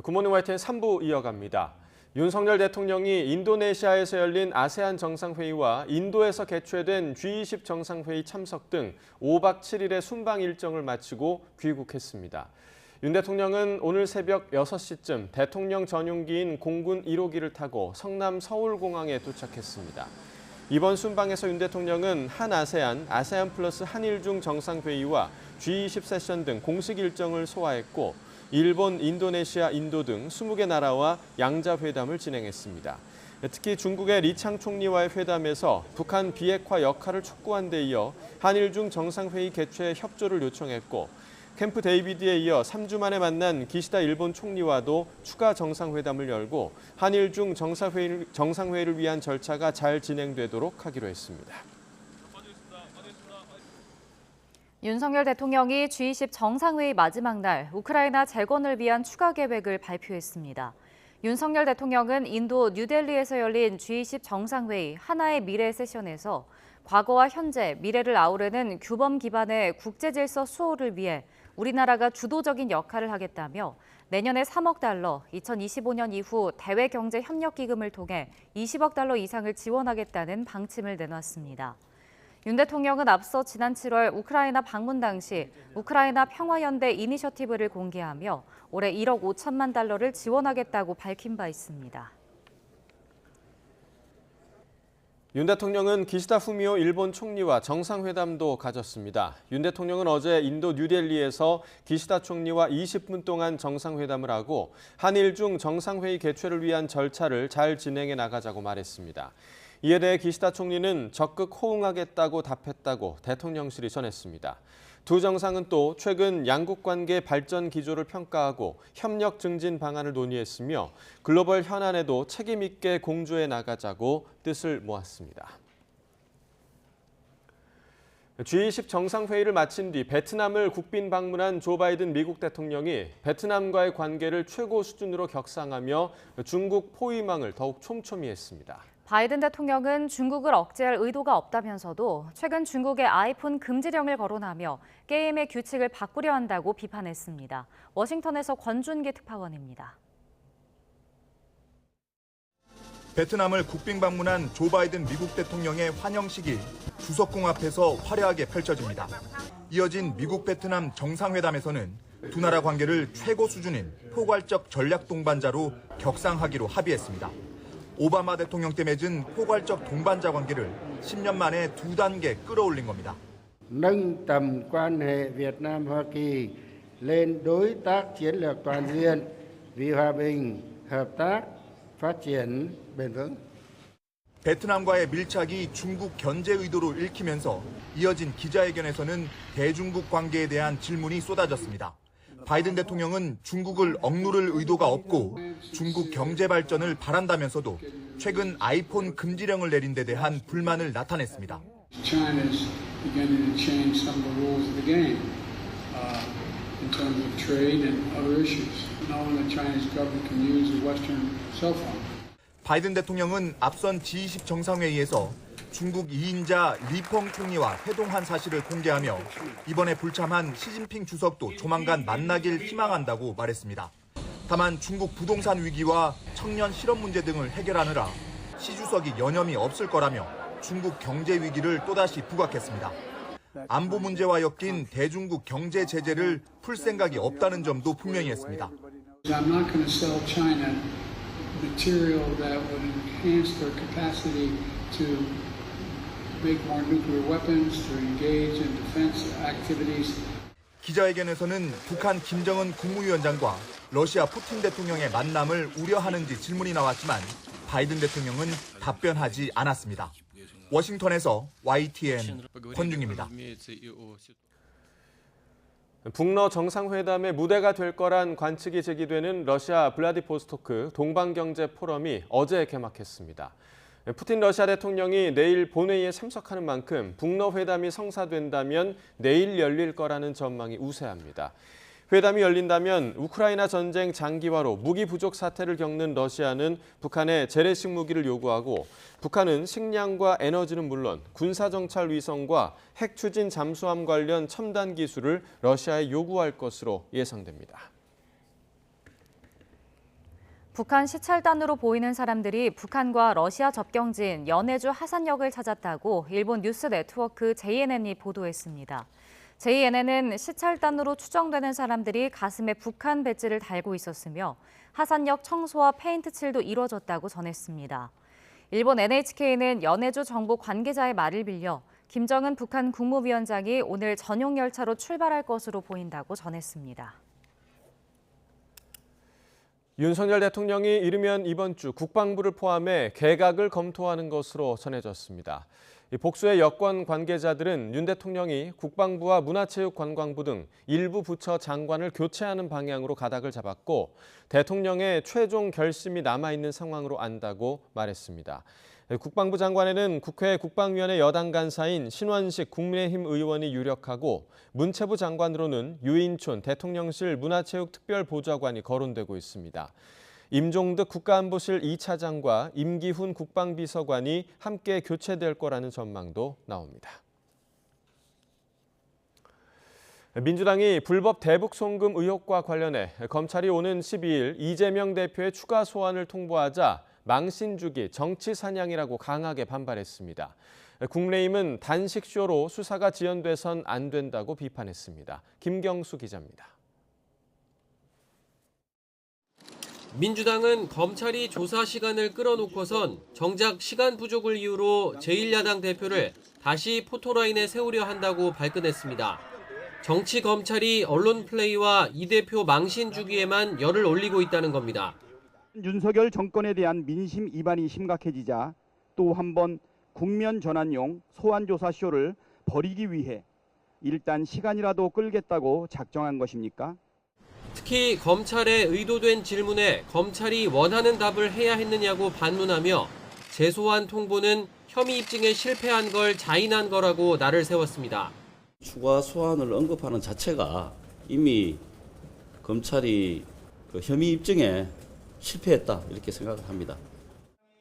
굿모닝 YTN 3부 이어갑니다. 윤석열 대통령이 인도네시아에서 열린 아세안 정상회의와 인도에서 개최된 G20 정상회의 참석 등 5박 7일의 순방 일정을 마치고 귀국했습니다. 윤 대통령은 오늘 새벽 6시쯤 대통령 전용기인 공군 1호기를 타고 성남 서울공항에 도착했습니다. 이번 순방에서 윤 대통령은 한아세안, 아세안 플러스 한일중 정상회의와 G20 세션 등 공식 일정을 소화했고 일본, 인도네시아, 인도 등 20개 나라와 양자회담을 진행했습니다. 특히 중국의 리창 총리와의 회담에서 북한 비핵화 역할을 촉구한 데 이어 한일중 정상회의 개최에 협조를 요청했고 캠프 데이비드에 이어 3주 만에 만난 기시다 일본 총리와도 추가 정상회담을 열고 한일중 정상회의를 위한 절차가 잘 진행되도록 하기로 했습니다. 윤석열 대통령이 G20 정상회의 마지막 날 우크라이나 재건을 위한 추가 계획을 발표했습니다. 윤석열 대통령은 인도 뉴델리에서 열린 G20 정상회의 하나의 미래 세션에서 과거와 현재, 미래를 아우르는 규범 기반의 국제질서 수호를 위해 우리나라가 주도적인 역할을 하겠다며 내년에 3억 달러, 2025년 이후 대외경제협력기금을 통해 20억 달러 이상을 지원하겠다는 방침을 내놨습니다. 윤 대통령은 앞서 지난 7월 우크라이나 방문 당시 우크라이나 평화연대 이니셔티브를 공개하며 올해 1억 5천만 달러를 지원하겠다고 밝힌 바 있습니다. 윤 대통령은 기시다 후미오 일본 총리와 정상회담도 가졌습니다. 윤 대통령은 어제 인도 뉴델리에서 기시다 총리와 20분 동안 정상회담을 하고 한일중 정상회의 개최를 위한 절차를 잘 진행해 나가자고 말했습니다. 이에 대해 기시다 총리는 적극 호응하겠다고 답했다고 대통령실이 전했습니다. 두 정상은 또 최근 양국 관계 발전 기조를 평가하고 협력 증진 방안을 논의했으며 글로벌 현안에도 책임 있게 공조해 나가자고 뜻을 모았습니다. G20 정상회의를 마친 뒤 베트남을 국빈 방문한 조 바이든 미국 대통령이 베트남과의 관계를 최고 수준으로 격상하며 중국 포위망을 더욱 촘촘히 했습니다. 바이든 대통령은 중국을 억제할 의도가 없다면서도 최근 중국의 아이폰 금지령을 거론하며 게임의 규칙을 바꾸려 한다고 비판했습니다. 워싱턴에서 권준기 특파원입니다. 베트남을 국빈 방문한 조 바이든 미국 대통령의 환영식이 주석궁 앞에서 화려하게 펼쳐집니다. 이어진 미국 베트남 정상회담에서는 두 나라 관계를 최고 수준인 포괄적 전략 동반자로 격상하기로 합의했습니다. 오바마 대통령 때 맺은 포괄적 동반자 관계를 10년 만에 2단계 끌어올린 겁니다. nâng tầm quan hệ Việt Nam Hoa Kỳ lên đối tác chiến lược toàn diện vì hòa bình, hợp tác, phát triển bền vững. 베트남과의 밀착이 중국 견제 의도로 읽히면서 이어진 기자회견에서는 대중국 관계에 대한 질문이 쏟아졌습니다. 바이든 대통령은 중국을 억누를 의도가 없고 중국 경제 발전을 바란다면서도 최근 아이폰 금지령을 내린 데 대한 불만을 나타냈습니다. China's beginning to change some of the rules of the game in terms of trade and other issues. Not only the Chinese government can use the Western cell phone. 바이든 대통령은 앞선 G20 정상회의에서 중국 2인자 리펑 총리와 회동한 사실을 공개하며 이번에 불참한 시진핑 주석도 조만간 만나길 희망한다고 말했습니다. 다만 중국 부동산 위기와 청년 실업 문제 등을 해결하느라 시 주석이 여념이 없을 거라며 중국 경제 위기를 또다시 부각했습니다. 안보 문제와 엮인 대중국 경제 제재를 풀 생각이 없다는 점도 분명히 했습니다. I'm not going to sell China material that would enhance their capacity to make more nuclear weapons, to engage in defense activities. 기자회견에서는 북한 김정은 국무위원장과 러시아 푸틴 대통령의 만남을 우려하는지 질문이 나왔지만 바이든 대통령은 답변하지 않았습니다. 워싱턴에서 YTN 권중입니다. 북러 정상회담의 무대가 될 거란 관측이 제기되는 러시아 블라디보스토크 동방경제 포럼이 어제 개막했습니다. 푸틴 러시아 대통령이 내일 본회의에 참석하는 만큼 북러 회담이 성사된다면 내일 열릴 거라는 전망이 우세합니다. 회담이 열린다면 우크라이나 전쟁 장기화로 무기 부족 사태를 겪는 러시아는 북한에 재래식 무기를 요구하고 북한은 식량과 에너지는 물론 군사정찰 위성과 핵 추진 잠수함 관련 첨단 기술을 러시아에 요구할 것으로 예상됩니다. 북한 시찰단으로 보이는 사람들이 북한과 러시아 접경지인 연해주 하산역을 찾았다고 일본 뉴스 네트워크 JNN이 보도했습니다. JNN은 시찰단으로 추정되는 사람들이 가슴에 북한 배지를 달고 있었으며 하산역 청소와 페인트 칠도 이뤄졌다고 전했습니다. 일본 NHK는 연해주 정부 관계자의 말을 빌려 김정은 북한 국무위원장이 오늘 전용 열차로 출발할 것으로 보인다고 전했습니다. 윤석열 대통령이 이르면 이번 주 국방부를 포함해 개각을 검토하는 것으로 전해졌습니다. 복수의 여권 관계자들은 윤 대통령이 국방부와 문화체육관광부 등 일부 부처 장관을 교체하는 방향으로 가닥을 잡았고 대통령의 최종 결심이 남아있는 상황으로 안다고 말했습니다. 국방부 장관에는 국회 국방위원회 여당 간사인 신원식 국민의힘 의원이 유력하고 문체부 장관으로는 유인촌 대통령실 문화체육특별보좌관이 거론되고 있습니다. 임종득 국가안보실 2차장과 임기훈 국방비서관이 함께 교체될 거라는 전망도 나옵니다. 민주당이 불법 대북 송금 의혹과 관련해 검찰이 오는 12일 이재명 대표의 추가 소환을 통보하자 망신주기, 정치 사냥이라고 강하게 반발했습니다. 국민의힘은 단식쇼로 수사가 지연돼선 안 된다고 비판했습니다. 김경수 기자입니다. 민주당은 검찰이 조사 시간을 끌어놓고선 정작 시간 부족을 이유로 제1야당 대표를 다시 포토라인에 세우려 한다고 발끈했습니다. 정치 검찰이 언론 플레이와 이 대표 망신 주기에만 열을 올리고 있다는 겁니다. 윤석열 정권에 대한 민심 이반이 심각해지자 또 한 번 국면 전환용 소환조사 쇼를 벌이기 위해 일단 시간이라도 끌겠다고 작정한 것입니까? 특히 검찰의 의도된 질문에 검찰이 원하는 답을 해야 했느냐고 반문하며 재소환 통보는 혐의 입증에 실패한 걸 자인한 거라고 날을 세웠습니다. 추가 소환을 언급하는 자체가 이미 검찰이 혐의 입증에 실패했다 이렇게 생각을 합니다.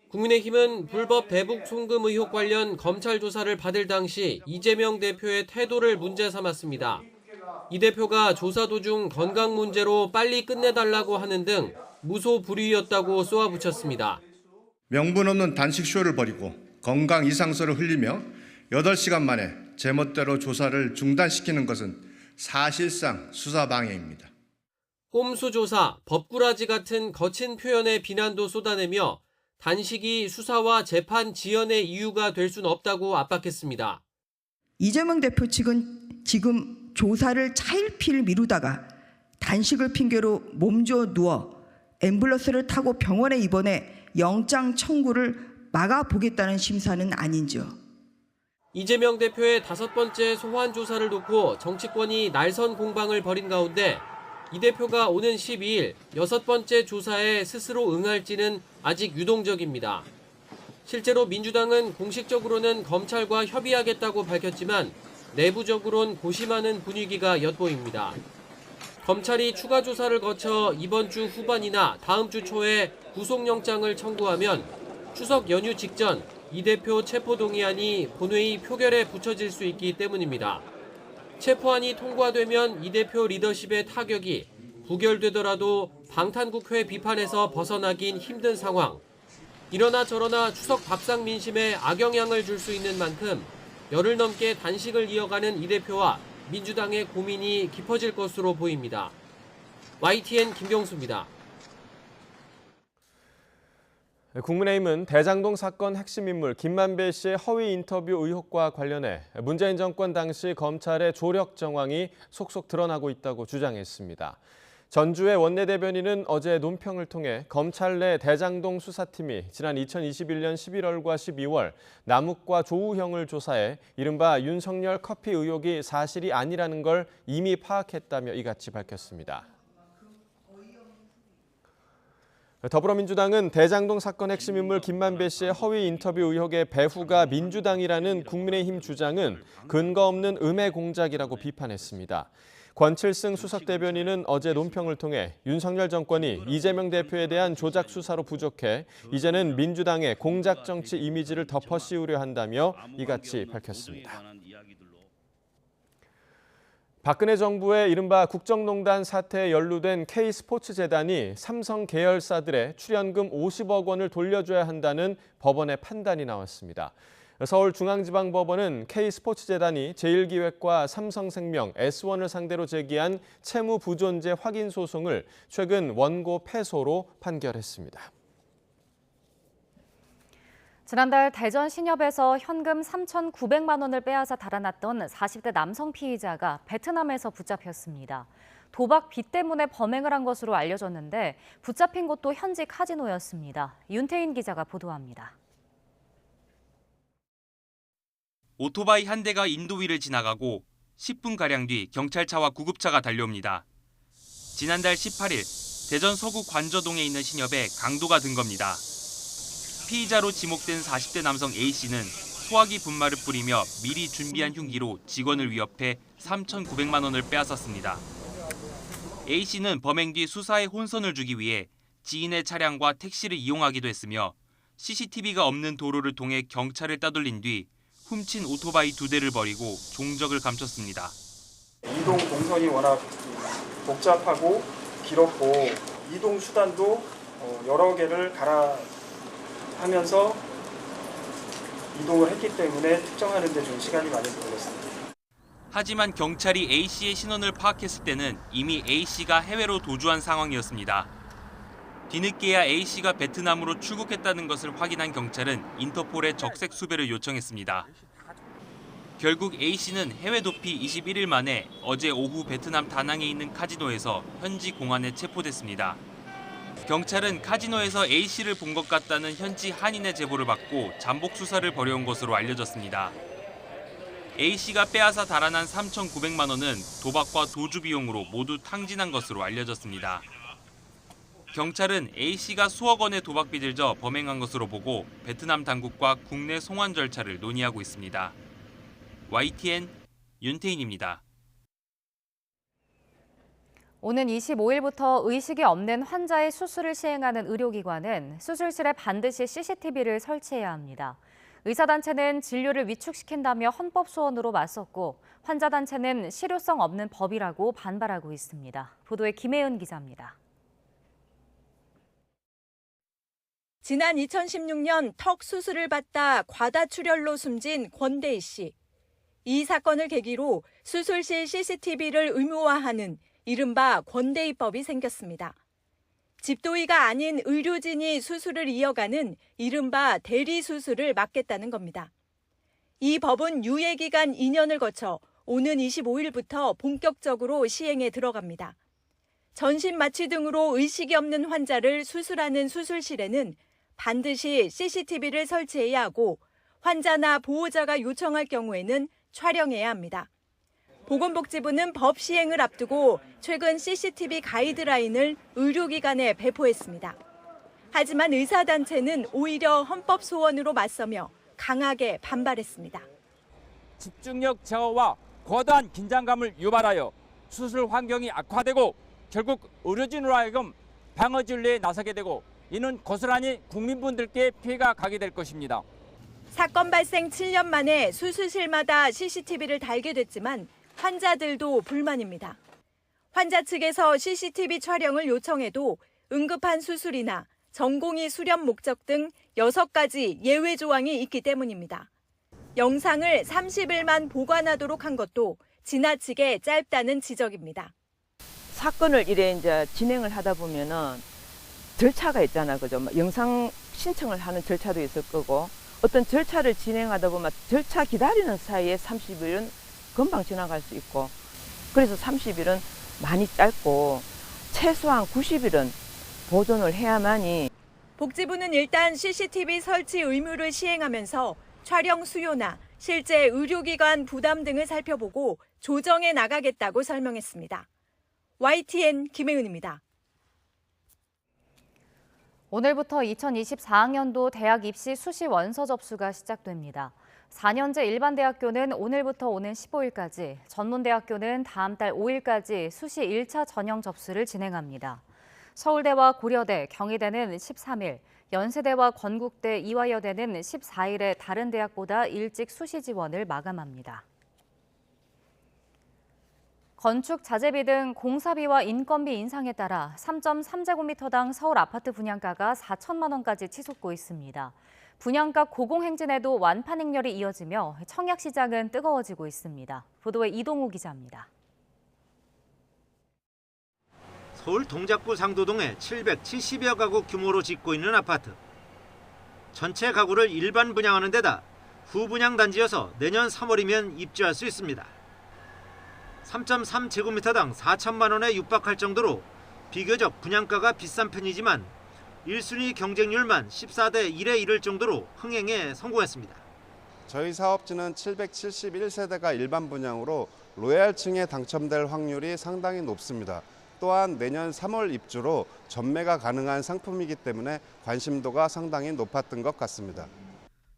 국민의힘은 불법 대북 송금 의혹 관련 검찰 조사를 받을 당시 이재명 대표의 태도를 문제 삼았습니다. 이 대표가 조사 도중 건강 문제로 빨리 끝내달라고 하는 등 무소불위였다고 쏘아붙였습니다. 명분 없는 단식쇼를 벌이고 건강 이상서를 흘리며 8시간 만에 제멋대로 조사를 중단시키는 것은 사실상 수사방해입니다. 꼼수 조사, 법꾸라지 같은 거친 표현의 비난도 쏟아내며 단식이 수사와 재판 지연의 이유가 될 수는 없다고 압박했습니다. 이재명 대표 측은 지금 조사를 차일피일 미루다가 단식을 핑계로 몸져 누워 앰뷸런스를 타고 병원에 입원해 영장 청구를 막아보겠다는 심사는 아닌지요. 이재명 대표의 5번째 소환 조사를 놓고 정치권이 날선 공방을 벌인 가운데 이 대표가 오는 12일 6번째 조사에 스스로 응할지는 아직 유동적입니다. 실제로 민주당은 공식적으로는 검찰과 협의하겠다고 밝혔지만 내부적으론 고심하는 분위기가 엿보입니다. 검찰이 추가 조사를 거쳐 이번 주 후반이나 다음 주 초에 구속영장을 청구하면 추석 연휴 직전 이 대표 체포동의안이 본회의 표결에 붙여질 수 있기 때문입니다. 체포안이 통과되면 이 대표 리더십의 타격이 부결되더라도 방탄국회 비판에서 벗어나긴 힘든 상황. 이러나 저러나 추석 밥상 민심에 악영향을 줄 수 있는 만큼 열흘 넘게 단식을 이어가는 이 대표와 민주당의 고민이 깊어질 것으로 보입니다. YTN 김경수입니다. 국민의힘은 대장동 사건 핵심 인물 김만배 씨의 허위 인터뷰 의혹과 관련해 문재인 정권 당시 검찰의 조력 정황이 속속 드러나고 있다고 주장했습니다. 전주의 원내대변인은 어제 논평을 통해 검찰 내 대장동 수사팀이 지난 2021년 11월과 12월 남욱과 조우형을 조사해 이른바 윤석열 커피 의혹이 사실이 아니라는 걸 이미 파악했다며 이같이 밝혔습니다. 더불어민주당은 대장동 사건 핵심 인물 김만배 씨의 허위 인터뷰 의혹의 배후가 민주당이라는 국민의힘 주장은 근거 없는 음해 공작이라고 비판했습니다. 권칠승 수석대변인은 어제 논평을 통해 윤석열 정권이 이재명 대표에 대한 조작 수사로 부족해 이제는 민주당의 공작 정치 이미지를 덮어씌우려 한다며 이같이 밝혔습니다. 박근혜 정부의 이른바 국정농단 사태에 연루된 K스포츠재단이 삼성 계열사들의 출연금 50억 원을 돌려줘야 한다는 법원의 판단이 나왔습니다. 서울중앙지방법원은 K스포츠재단이 제1기획과 삼성생명, S1을 상대로 제기한 채무부존재 확인 소송을 최근 원고 패소로 판결했습니다. 지난달 대전 신협에서 현금 3,900만 원을 빼앗아 달아났던 40대 남성 피의자가 베트남에서 붙잡혔습니다. 도박 빚 때문에 범행을 한 것으로 알려졌는데 붙잡힌 곳도 현지 카지노였습니다. 윤태인 기자가 보도합니다. 오토바이 한 대가 인도 위를 지나가고 10분가량 뒤 경찰차와 구급차가 달려옵니다. 지난달 18일 대전 서구 관저동에 있는 신협에 강도가 든 겁니다. 피의자로 지목된 40대 남성 A씨는 소화기 분말을 뿌리며 미리 준비한 흉기로 직원을 위협해 3,900만 원을 빼앗았습니다. A씨는 범행 뒤 수사에 혼선을 주기 위해 지인의 차량과 택시를 이용하기도 했으며 CCTV가 없는 도로를 통해 경찰을 따돌린 뒤 훔친 오토바이 2대를 버리고 종적을 감췄습니다. 이동 동선이 워낙 복잡하고 길었고 이동 수단도 여러 개를 하면서 이동을 했기 때문에 특정하는 데 좀 시간이 많이 걸렸습니다. 하지만 경찰이 A씨의 신원을 파악했을 때는 이미 A씨가 해외로 도주한 상황이었습니다. 뒤늦게야 A씨가 베트남으로 출국했다는 것을 확인한 경찰은 인터폴에 적색 수배를 요청했습니다. 결국 A씨는 해외 도피 21일 만에 어제 오후 베트남 다낭에 있는 카지노에서 현지 공안에 체포됐습니다. 경찰은 카지노에서 A씨를 본 것 같다는 현지 한인의 제보를 받고 잠복 수사를 벌여온 것으로 알려졌습니다. A씨가 빼앗아 달아난 3,900만 원은 도박과 도주 비용으로 모두 탕진한 것으로 알려졌습니다. 경찰은 A씨가 수억 원의 도박빚을 져 범행한 것으로 보고 베트남 당국과 국내 송환 절차를 논의하고 있습니다. YTN 윤태인입니다. 오는 25일부터 의식이 없는 환자의 수술을 시행하는 의료기관은 수술실에 반드시 CCTV를 설치해야 합니다. 의사단체는 진료를 위축시킨다며 헌법소원으로 맞섰고 환자단체는 실효성 없는 법이라고 반발하고 있습니다. 보도에 김혜은 기자입니다. 지난 2016년 턱 수술을 받다 과다출혈로 숨진 권대희 씨. 이 사건을 계기로 수술실 CCTV를 의무화하는 이른바 권대희법이 생겼습니다. 집도의가 아닌 의료진이 수술을 이어가는 이른바 대리수술을 막겠다는 겁니다. 이 법은 유예기간 2년을 거쳐 오는 25일부터 본격적으로 시행에 들어갑니다. 전신 마취 등으로 의식이 없는 환자를 수술하는 수술실에는 반드시 CCTV를 설치해야 하고 환자나 보호자가 요청할 경우에는 촬영해야 합니다. 보건복지부는 법 시행을 앞두고 최근 CCTV 가이드라인을 의료기관에 배포했습니다. 하지만 의사단체는 오히려 헌법 소원으로 맞서며 강하게 반발했습니다. 집중력 제어와 과도한 긴장감을 유발하여 수술 환경이 악화되고 결국 의료진으로 하여금 방어 진료에 나서게 되고 이는 고스란히 국민분들께 피해가 가게 될 것입니다. 사건 발생 7년 만에 수술실마다 CCTV를 달게 됐지만 환자들도 불만입니다. 환자 측에서 CCTV 촬영을 요청해도 응급한 수술이나 전공의 수련 목적 등 6가지 예외 조항이 있기 때문입니다. 영상을 30일만 보관하도록 한 것도 지나치게 짧다는 지적입니다. 사건을 이제 진행을 하다 보면은 절차가 있잖아, 그죠? 영상 신청을 하는 절차도 있을 거고 어떤 절차를 진행하다 보면 절차 기다리는 사이에 30일은 금방 지나갈 수 있고 그래서 30일은 많이 짧고 최소한 90일은 보존을 해야만이. 복지부는 일단 CCTV 설치 의무를 시행하면서 촬영 수요나 실제 의료기관 부담 등을 살펴보고 조정해 나가겠다고 설명했습니다. YTN 김혜은입니다. 오늘부터 2024학년도 대학 입시 수시 원서 접수가 시작됩니다. 4년제 일반대학교는 오늘부터 오는 15일까지, 전문대학교는 다음 달 5일까지 수시 1차 전형 접수를 진행합니다. 서울대와 고려대, 경희대는 13일, 연세대와 건국대, 이화여대는 14일에 다른 대학보다 일찍 수시 지원을 마감합니다. 건축 자재비 등 공사비와 인건비 인상에 따라 3.3제곱미터당 서울 아파트 분양가가 4천만 원까지 치솟고 있습니다. 분양가 고공행진에도 완판 행렬이 이어지며 청약시장은 뜨거워지고 있습니다. 보도에 이동우 기자입니다. 서울 동작구 상도동에 770여 가구 규모로 짓고 있는 아파트. 전체 가구를 일반 분양하는 데다 후분양 단지여서 내년 3월이면 입주할 수 있습니다. 3.3제곱미터당 4천만 원에 육박할 정도로 비교적 분양가가 비싼 편이지만 1순위 경쟁률만 14대 1에 이를 정도로 흥행에 성공했습니다. 저희 사업지는 771세대가 일반 분양으로 로얄층에 당첨될 확률이 상당히 높습니다. 또한 내년 3월 입주로 전매가 가능한 상품이기 때문에 관심도가 상당히 높았던 것 같습니다.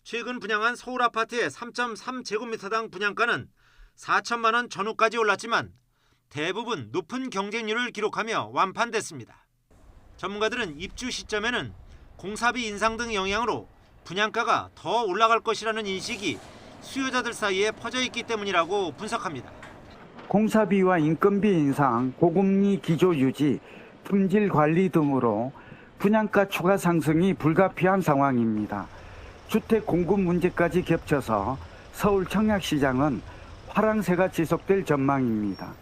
최근 분양한 서울 아파트의 3.3제곱미터당 분양가는 4천만 원 전후까지 올랐지만 대부분 높은 경쟁률을 기록하며 완판됐습니다. 전문가들은 입주 시점에는 공사비 인상 등 영향으로 분양가가 더 올라갈 것이라는 인식이 수요자들 사이에 퍼져 있기 때문이라고 분석합니다. 공사비와 인건비 인상, 고금리 기조 유지, 품질 관리 등으로 분양가 추가 상승이 불가피한 상황입니다. 주택 공급 문제까지 겹쳐서 서울 청약시장은 화랑세가 지속될 전망입니다.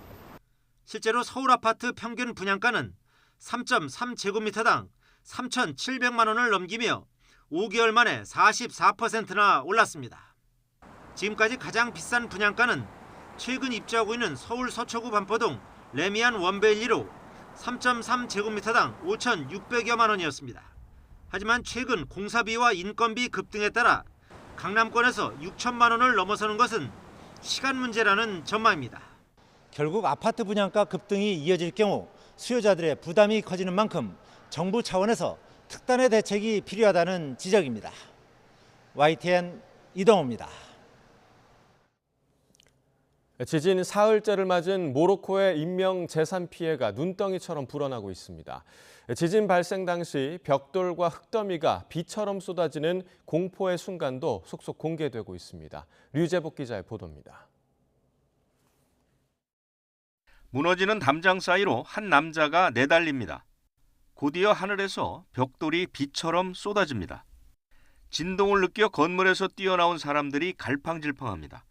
실제로 서울 아파트 평균 분양가는 3.3제곱미터당 3,700만 원을 넘기며 5개월 만에 44%나 올랐습니다. 지금까지 가장 비싼 분양가는 최근 입주하고 있는 서울 서초구 반포동 레미안 원베일리로 3.3제곱미터당 5,600여만 원이었습니다. 하지만 최근 공사비와 인건비 급등에 따라 강남권에서 6천만 원을 넘어서는 것은 시간 문제라는 전망입니다. 결국 아파트 분양가 급등이 이어질 경우 수요자들의 부담이 커지는 만큼 정부 차원에서 특단의 대책이 필요하다는 지적입니다. YTN 이동호입니다. 지진 사흘째를 맞은 모로코의 인명 재산 피해가 눈덩이처럼 불어나고 있습니다. 지진 발생 당시 벽돌과 흙더미가 비처럼 쏟아지는 공포의 순간도 속속 공개되고 있습니다. 류재복 기자의 보도입니다. 무너지는 담장 사이로 한 남자가 내달립니다. 곧이어 하늘에서 벽돌이 비처럼 쏟아집니다. 진동을 느껴 건물에서 뛰어나온 사람들이 갈팡질팡합니다.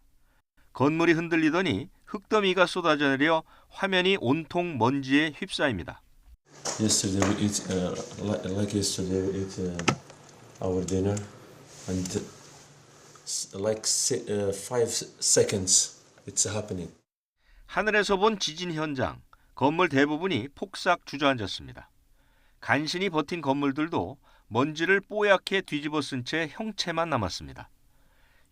건물이 흔들리더니 흙더미가 쏟아져 내려 화면이 온통 먼지에 휩싸입니다. Yesterday we eat like yesterday we eat our dinner and like 5 seconds it's happening. 하늘에서 본 지진 현장, 건물 대부분이 폭삭 주저앉았습니다. 간신히 버틴 건물들도 먼지를 뽀얗게 뒤집어 쓴 채 형체만 남았습니다.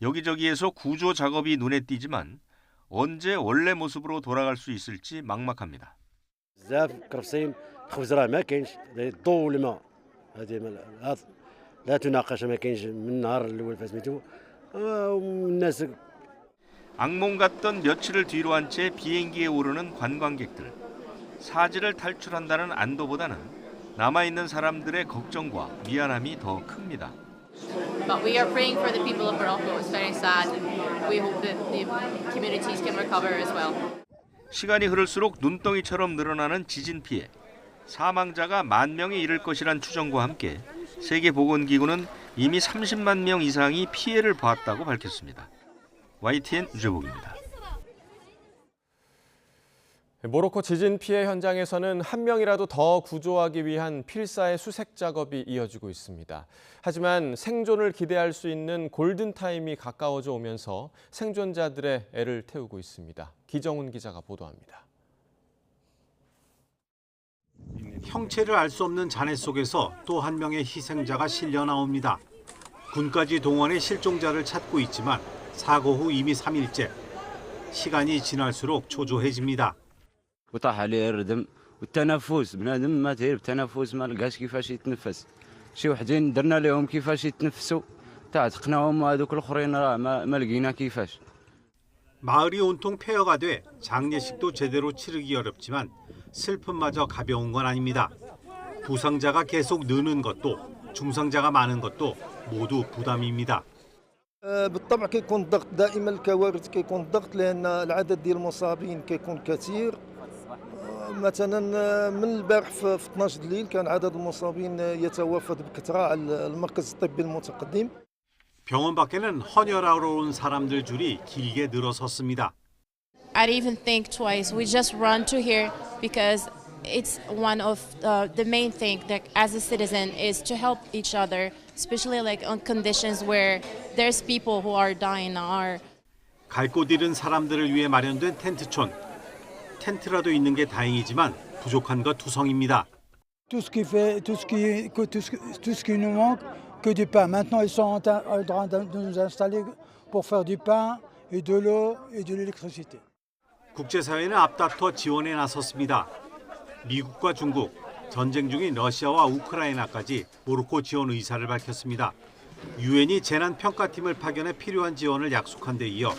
여기저기에서 구조 작업이 눈에 띄지만 언제 원래 모습으로 돌아갈 수 있을지 막막합니다. 악몽 같던 며칠을 뒤로 한 채 비행기에 오르는 관광객들. 사지를 탈출한다는 안도보다는 남아있는 사람들의 걱정과 미안함이 더 큽니다. But we are praying for the people of Morocco. It's very sad. We hope that the communities can recover as well. 시간이 흐를수록 눈덩이처럼 늘어나는 지진 피해. 사망자가 10,000명에 이를 것이란 추정과 함께 세계보건기구는 이미 30만 명 이상이 피해를 봤다고 밝혔습니다. YTN 유재복입니다. 모로코 지진 피해 현장에서는 한 명이라도 더 구조하기 위한 필사의 수색 작업이 이어지고 있습니다. 하지만 생존을 기대할 수 있는 골든타임이 가까워져 오면서 생존자들의 애를 태우고 있습니다. 기정훈 기자가 보도합니다. 형체를 알 수 없는 잔해 속에서 또 한 명의 희생자가 실려 나옵니다. 군까지 동원해 실종자를 찾고 있지만 사고 후 이미 3일째. 시간이 지날수록 초조해집니다. وطاح عليه الردم والتنفس بنادم ما تعرف التنفس ما لقاش كيفاش يتنفس شي وحدين درنا لهم كيفاش يتنفسوا تعتقناهم وهذوك الاخرين راه ما لقينا كيفاش 마을이 온통 폐허가 돼 장례식도 제대로 치르기 어렵지만 슬픔마저 가벼운 건 아닙니다. 부상자가 계속 느는 것도 중상자가 많은 것도 모두 부담입니다. بالطبع كيكون الضغط دائما الكوارث كيكون الضغط لان العدد ديال المصابين كيكون كثير. مثلا من البارح في 12 الليل كان عدد المصابين يتوافد بكثره على المركز الطبي المتقدم. 병원 밖에는 헌혈하러 온 사람들 줄이 길게 늘어섰습니다. I'd even think twice. We just run to here because it's one of the main thing that as a citizen is to help each other, especially like on conditions where there's people who are dying or 갈 곳 잃은 사람들을 위해 마련된 텐트촌. 텐트라도 있는 게 다행이지만 부족한 것 투성입니다. Tout ce qui nous manque, que du pain. Maintenant, ils sont en train de nous installer pour faire du pain et de l'eau et de l'électricité. 국제사회는 앞다퉈 지원에 나섰습니다. 미국과 중국, 전쟁 중인 러시아와 우크라이나까지 모로코 지원 의사를 밝혔습니다. 유엔이 재난평가팀을 파견해 필요한 지원을 약속한 데 이어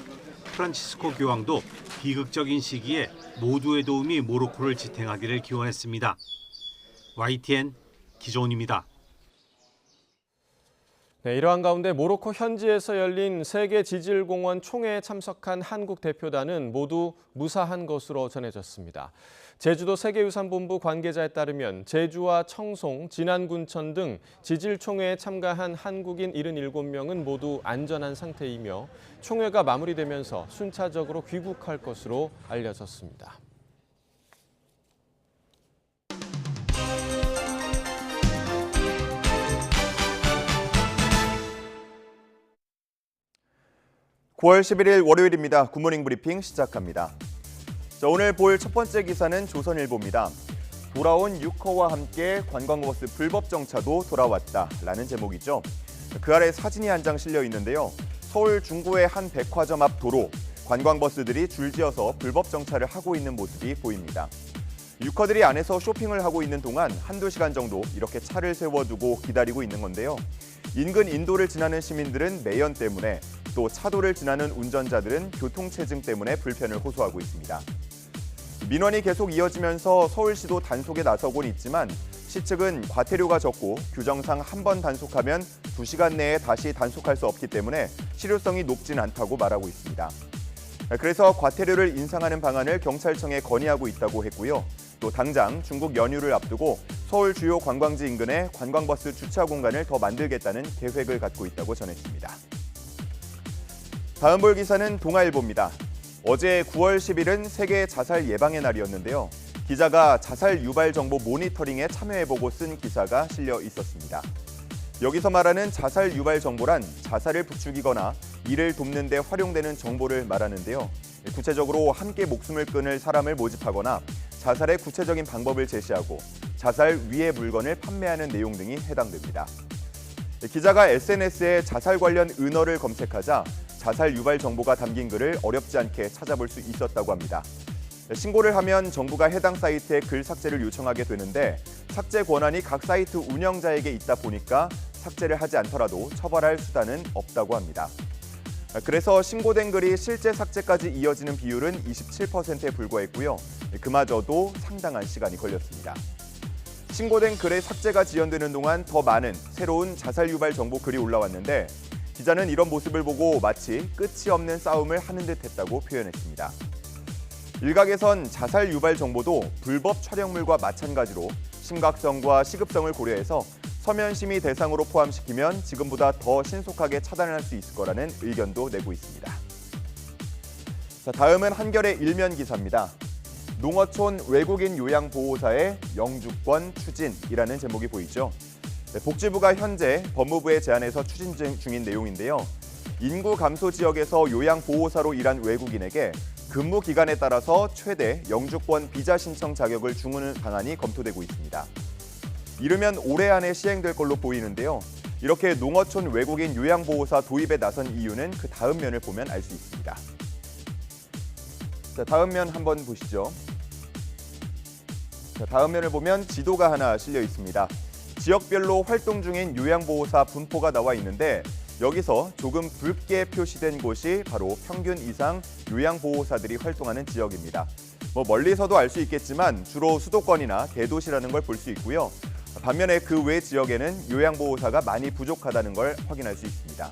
프란치스코 교황도 비극적인 시기에 모두의 도움이 모로코를 지탱하기를 기원했습니다. YTN 기종훈입니다. 네, 이러한 가운데 모로코 현지에서 열린 세계지질공원 총회에 참석한 한국 대표단은 모두 무사한 것으로 전해졌습니다. 제주도 세계유산본부 관계자에 따르면 제주와 청송, 진안군천 등 지질총회에 참가한 한국인 77명은 모두 안전한 상태이며 총회가 마무리되면서 순차적으로 귀국할 것으로 알려졌습니다. (9월 11일) 월요일입니다. 굿모닝 브리핑 시작합니다. 자, 오늘 볼 첫 번째 기사는 조선일보입니다. 돌아온 유커와 함께 관광버스 불법 정차도 돌아왔다라는 제목이죠. 그 아래 사진이 한 장 실려 있는데요. 서울 중구의 한 백화점 앞 도로, 관광버스들이 줄지어서 불법 정차를 하고 있는 모습이 보입니다. 유커들이 안에서 쇼핑을 하고 있는 동안 한두 시간 정도 이렇게 차를 세워두고 기다리고 있는 건데요. 인근 인도를 지나는 시민들은 매연 때문에, 또 차도를 지나는 운전자들은 교통체증 때문에 불편을 호소하고 있습니다. 민원이 계속 이어지면서 서울시도 단속에 나서곤 있지만 시 측은 과태료가 적고 규정상 한 번 단속하면 2시간 내에 다시 단속할 수 없기 때문에 실효성이 높진 않다고 말하고 있습니다. 그래서 과태료를 인상하는 방안을 경찰청에 건의하고 있다고 했고요. 또 당장 중국 연휴를 앞두고 서울 주요 관광지 인근에 관광버스 주차 공간을 더 만들겠다는 계획을 갖고 있다고 전했습니다. 다음 볼 기사는 동아일보입니다. 어제 9월 10일은 세계 자살 예방의 날이었는데요. 기자가 자살 유발 정보 모니터링에 참여해보고 쓴 기사가 실려 있었습니다. 여기서 말하는 자살 유발 정보란 자살을 부추기거나 이를 돕는 데 활용되는 정보를 말하는데요. 구체적으로 함께 목숨을 끊을 사람을 모집하거나 자살의 구체적인 방법을 제시하고 자살 위의 물건을 판매하는 내용 등이 해당됩니다. 기자가 SNS에 자살 관련 은어를 검색하자 자살 유발 정보가 담긴 글을 어렵지 않게 찾아볼 수 있었다고 합니다. 신고를 하면 정부가 해당 사이트에 글 삭제를 요청하게 되는데 삭제 권한이 각 사이트 운영자에게 있다 보니까 삭제를 하지 않더라도 처벌할 수단은 없다고 합니다. 그래서 신고된 글이 실제 삭제까지 이어지는 비율은 27%에 불과했고요. 그마저도 상당한 시간이 걸렸습니다. 신고된 글의 삭제가 지연되는 동안 더 많은 새로운 자살 유발 정보 글이 올라왔는데 기자는 이런 모습을 보고 마치 끝이 없는 싸움을 하는 듯 했다고 표현했습니다. 일각에선 자살 유발 정보도 불법 촬영물과 마찬가지로 심각성과 시급성을 고려해서 서면 심의 대상으로 포함시키면 지금보다 더 신속하게 차단할 수 있을 거라는 의견도 내고 있습니다. 자, 다음은 한겨레 일면 기사입니다. 농어촌 외국인 요양보호사의 영주권 추진이라는 제목이 보이죠. 복지부가 현재 법무부의 제안에서 추진 중인 내용인데요. 인구 감소 지역에서 요양보호사로 일한 외국인에게 근무 기간에 따라서 최대 영주권 비자 신청 자격을 주는 방안이 검토되고 있습니다. 이르면 올해 안에 시행될 걸로 보이는데요. 이렇게 농어촌 외국인 요양보호사 도입에 나선 이유는 그 다음 면을 보면 알 수 있습니다. 자, 다음 면 한번 보시죠. 자, 다음 면을 보면 지도가 하나 실려 있습니다. 지역별로 활동 중인 요양보호사 분포가 나와 있는데 여기서 조금 붉게 표시된 곳이 바로 평균 이상 요양보호사들이 활동하는 지역입니다. 멀리서도 알 수 있겠지만 주로 수도권이나 대도시라는 걸 볼 수 있고요. 반면에 그 외 지역에는 요양보호사가 많이 부족하다는 걸 확인할 수 있습니다.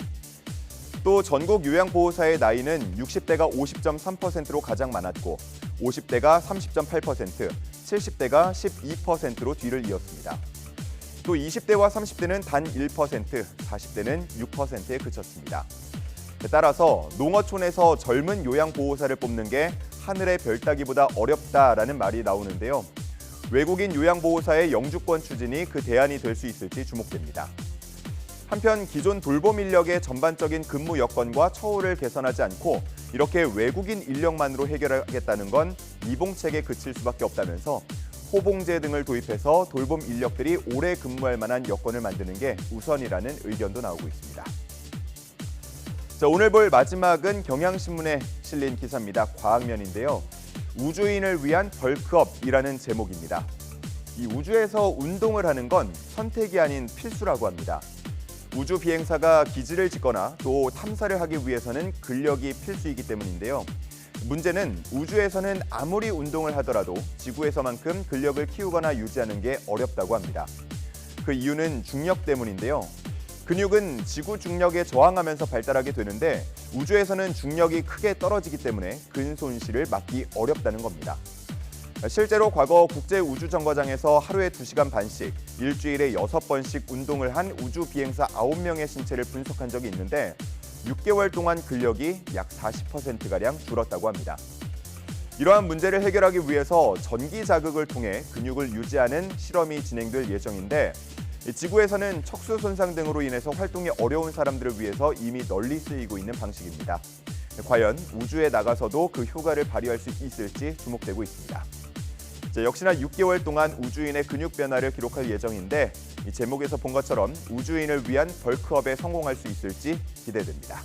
또 전국 요양보호사의 나이는 60대가 50.3%로 가장 많았고 50대가 30.8%, 70대가 12%로 뒤를 이었습니다. 또 20대와 30대는 단 1%, 40대는 6%에 그쳤습니다. 따라서 농어촌에서 젊은 요양보호사를 뽑는 게 하늘의 별 따기보다 어렵다라는 말이 나오는데요. 외국인 요양보호사의 영주권 추진이 그 대안이 될 수 있을지 주목됩니다. 한편 기존 돌봄 인력의 전반적인 근무 여건과 처우를 개선하지 않고 이렇게 외국인 인력만으로 해결하겠다는 건 이봉책에 그칠 수밖에 없다면서 호봉제 등을 도입해서 돌봄 인력들이 오래 근무할 만한 여건을 만드는 게 우선이라는 의견도 나오고 있습니다. 자, 오늘 볼 마지막은 경향신문에 실린 기사입니다. 과학면인데요. 우주인을 위한 벌크업이라는 제목입니다. 이 우주에서 운동을 하는 건 선택이 아닌 필수라고 합니다. 우주 비행사가 기지를 짓거나 또 탐사를 하기 위해서는 근력이 필수이기 때문인데요. 문제는 우주에서는 아무리 운동을 하더라도 지구에서만큼 근력을 키우거나 유지하는 게 어렵다고 합니다. 그 이유는 중력 때문인데요. 근육은 지구 중력에 저항하면서 발달하게 되는데 우주에서는 중력이 크게 떨어지기 때문에 근 손실을 막기 어렵다는 겁니다. 실제로 과거 국제우주정거장에서 하루에 2시간 반씩, 일주일에 6번씩 운동을 한 우주 비행사 9명의 신체를 분석한 적이 있는데 6개월 동안 근력이 약 40%가량 줄었다고 합니다. 이러한 문제를 해결하기 위해서 전기 자극을 통해 근육을 유지하는 실험이 진행될 예정인데 지구에서는 척수 손상 등으로 인해서 활동이 어려운 사람들을 위해서 이미 널리 쓰이고 있는 방식입니다. 과연 우주에 나가서도 그 효과를 발휘할 수 있을지 주목되고 있습니다. 역시나 6개월 동안 우주인의 근육 변화를 기록할 예정인데 이 제목에서 본 것처럼 우주인을 위한 벌크업에 성공할 수 있을지 기대됩니다.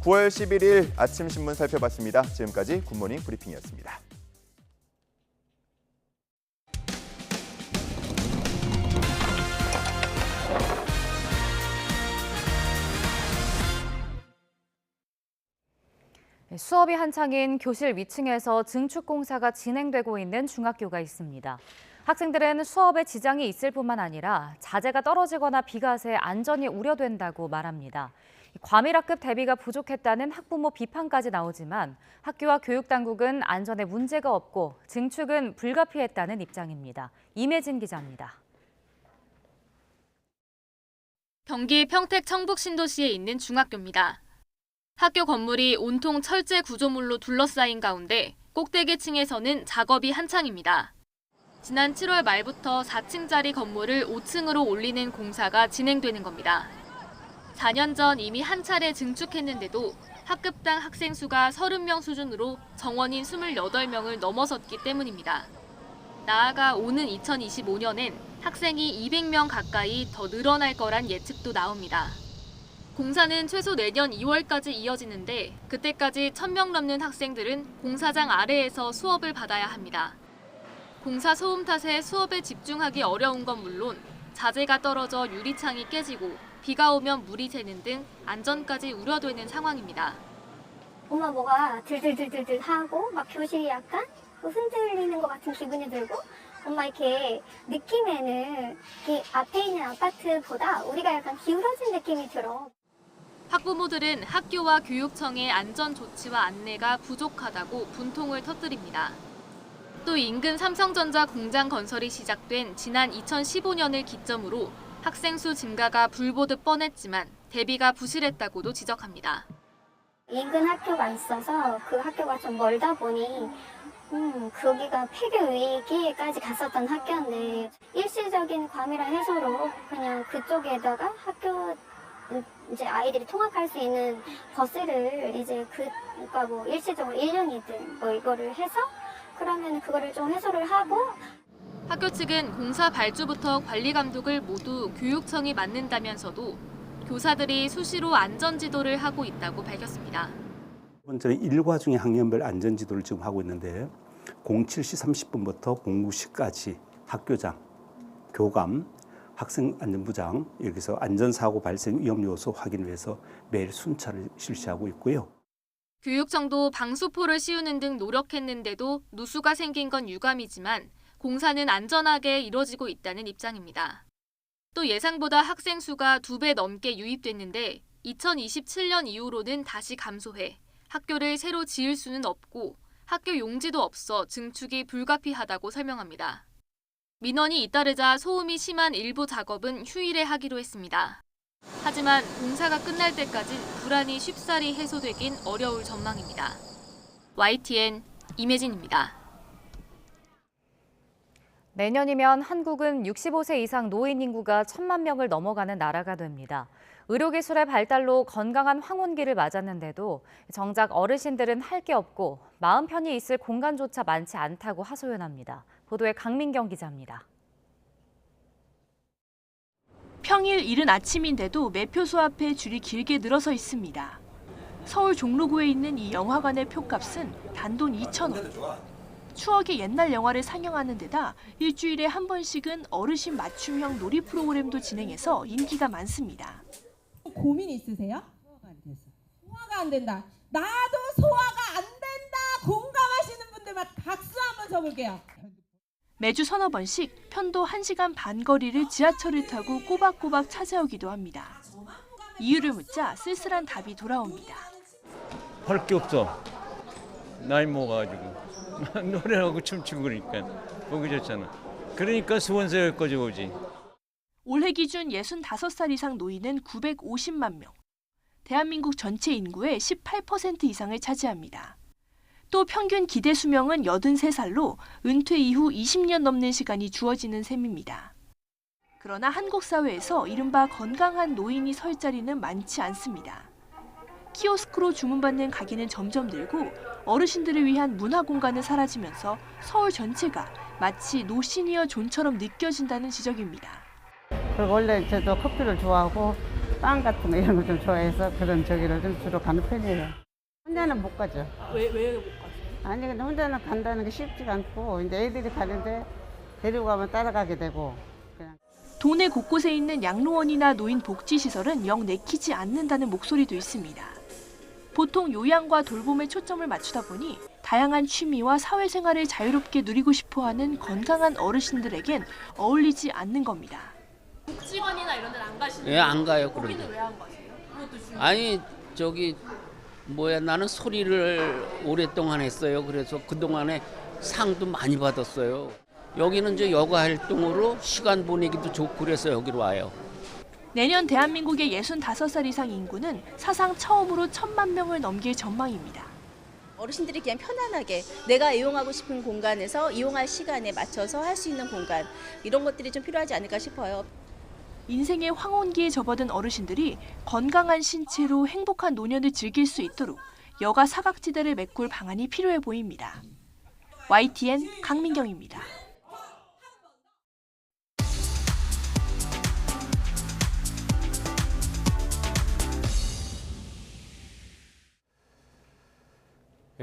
9월 11일 아침 신문 살펴봤습니다. 지금까지 굿모닝 브리핑이었습니다. 수업이 한창인 교실 위층에서 증축 공사가 진행되고 있는 중학교가 있습니다. 학생들은 수업에 지장이 있을 뿐만 아니라 자재가 떨어지거나 비가 새 안전이 우려된다고 말합니다. 과밀학급 대비가 부족했다는 학부모 비판까지 나오지만 학교와 교육당국은 안전에 문제가 없고 증축은 불가피했다는 입장입니다. 임혜진 기자입니다. 경기 평택 청북 신도시에 있는 중학교입니다. 학교 건물이 온통 철제 구조물로 둘러싸인 가운데 꼭대기층에서는 작업이 한창입니다. 지난 7월 말부터 4층짜리 건물을 5층으로 올리는 공사가 진행되는 겁니다. 4년 전 이미 한 차례 증축했는데도 학급당 학생 수가 30명 수준으로 정원인 28명을 넘어섰기 때문입니다. 나아가 오는 2025년엔 학생이 200명 가까이 더 늘어날 거란 예측도 나옵니다. 공사는 최소 내년 2월까지 이어지는데 그때까지 1,000명 넘는 학생들은 공사장 아래에서 수업을 받아야 합니다. 공사 소음 탓에 수업에 집중하기 어려운 건 물론 자재가 떨어져 유리창이 깨지고 비가 오면 물이 새는 등 안전까지 우려되는 상황입니다. 엄마 뭐가 들들들들들 하고 막 교실이 약간 흔들리는 것 같은 기분이 들고 엄마 이렇게 느낌에는 이 앞에 있는 아파트보다 우리가 약간 기울어진 느낌이 들어. 학부모들은 학교와 교육청의 안전 조치와 안내가 부족하다고 분통을 터뜨립니다. 또 인근 삼성전자 공장 건설이 시작된 지난 2015년을 기점으로 학생 수 증가가 불보듯 뻔했지만 대비가 부실했다고도 지적합니다. 인근 학교가 있어서 그 학교가 좀 멀다 보니 거기가 폐교 위기까지 갔었던 학교인데 일시적인 과밀화 해소로 그냥 그쪽에다가 학교 이제 아이들이 통학할 수 있는 버스를 이제 그러니까 뭐 일시적으로 1년이든 뭐 이거를 해서 그러면 그거를 좀 해소를 하고. 학교 측은 공사 발주부터 관리 감독을 모두 교육청이 맡는다면서도 교사들이 수시로 안전지도를 하고 있다고 밝혔습니다. 저는 일과 중에 학년별 안전지도를 지금 하고 있는데 07시 30분부터 09시까지 학교장, 교감, 학생안전부장 여기서 안전사고 발생 위험 요소 확인을 위해서 매일 순찰을 실시하고 있고요. 교육청도 방수포를 씌우는 등 노력했는데도 누수가 생긴 건 유감이지만 공사는 안전하게 이뤄지고 있다는 입장입니다. 또 예상보다 학생 수가 2배 넘게 유입됐는데 2027년 이후로는 다시 감소해 학교를 새로 지을 수는 없고 학교 용지도 없어 증축이 불가피하다고 설명합니다. 민원이 잇따르자 소음이 심한 일부 작업은 휴일에 하기로 했습니다. 하지만 공사가 끝날 때까지 불안이 쉽사리 해소되긴 어려울 전망입니다. YTN 임혜진입니다. 내년이면 한국은 65세 이상 노인 인구가 1,000만 명을 넘어가는 나라가 됩니다. 의료기술의 발달로 건강한 황혼기를 맞았는데도 정작 어르신들은 할 게 없고 마음 편히 있을 공간조차 많지 않다고 하소연합니다. 보도에 강민경 기자입니다. 평일 이른 아침인데도 매표소 앞에 줄이 길게 늘어서 있습니다. 서울 종로구에 있는 이 영화관의 표값은 단돈 2,000원. 추억의 옛날 영화를 상영하는 데다 일주일에 한 번씩은 어르신 맞춤형 놀이 프로그램도 진행해서 인기가 많습니다. 고민 있으세요? 소화가 안 된다. 나도 소화가 안 된다. 공감하시는 분들만 박수 한번 쳐볼게요. 매주 서너 번씩 편도 1시간 반 거리를 지하철을 타고 꼬박꼬박 찾아오기도 합니다. 이유를 묻자 쓸쓸한 답이 돌아옵니다. 할 게 없어. 나이 먹어가지고 노래하고 춤추고 그러니까 보기 좋잖아. 그러니까 수원서 여기까지 오지. 올해 기준 65살 이상 노인은 950만 명. 대한민국 전체 인구의 18% 이상을 차지합니다. 또 평균 기대 수명은 83살로 은퇴 이후 20년 넘는 시간이 주어지는 셈입니다. 그러나 한국 사회에서 이른바 건강한 노인이 설 자리는 많지 않습니다. 키오스크로 주문받는 가게는 점점 늘고 어르신들을 위한 문화 공간은 사라지면서 서울 전체가 마치 노시니어 존처럼 느껴진다는 지적입니다. 원래 저도 커피를 좋아하고 빵 같은 거 이런 거 좀 좋아해서 그런 저기를 좀 주로 가는 편이에요. 혼자는 못 가죠. 왜 못 가세요? 아니 근데 혼자는 간다는 게 쉽지가 않고 이제 애들이 가는데 데리고 가면 따라가게 되고. 그냥. 동네 곳곳에 있는 양로원이나 노인 복지시설은 영 내키지 않는다는 목소리도 있습니다. 보통 요양과 돌봄에 초점을 맞추다 보니 다양한 취미와 사회생활을 자유롭게 누리고 싶어하는 건강한 어르신들에겐 어울리지 않는 겁니다. 복지관이나 이런 데는 안 가시는 예, 안 가요. 거기는 그런데. 왜 안 가세요? 그것도 중요해요. 아니 저기 나는 소리를 오랫동안 했어요. 그래서 그동안에 상도 많이 받았어요. 여기는 이제 여가 활동으로 시간 보내기도 좋고 그래서 여기로 와요. 내년 대한민국의 65살 이상 인구는 사상 처음으로 1,000만 명을 넘길 전망입니다. 어르신들이 그냥 편안하게 내가 이용하고 싶은 공간에서 이용할 시간에 맞춰서 할 수 있는 공간, 이런 것들이 좀 필요하지 않을까 싶어요. 인생의 황혼기에 접어든 어르신들이 건강한 신체로 행복한 노년을 즐길 수 있도록 여가 사각지대를 메꿀 방안이 필요해 보입니다. YTN 강민경입니다.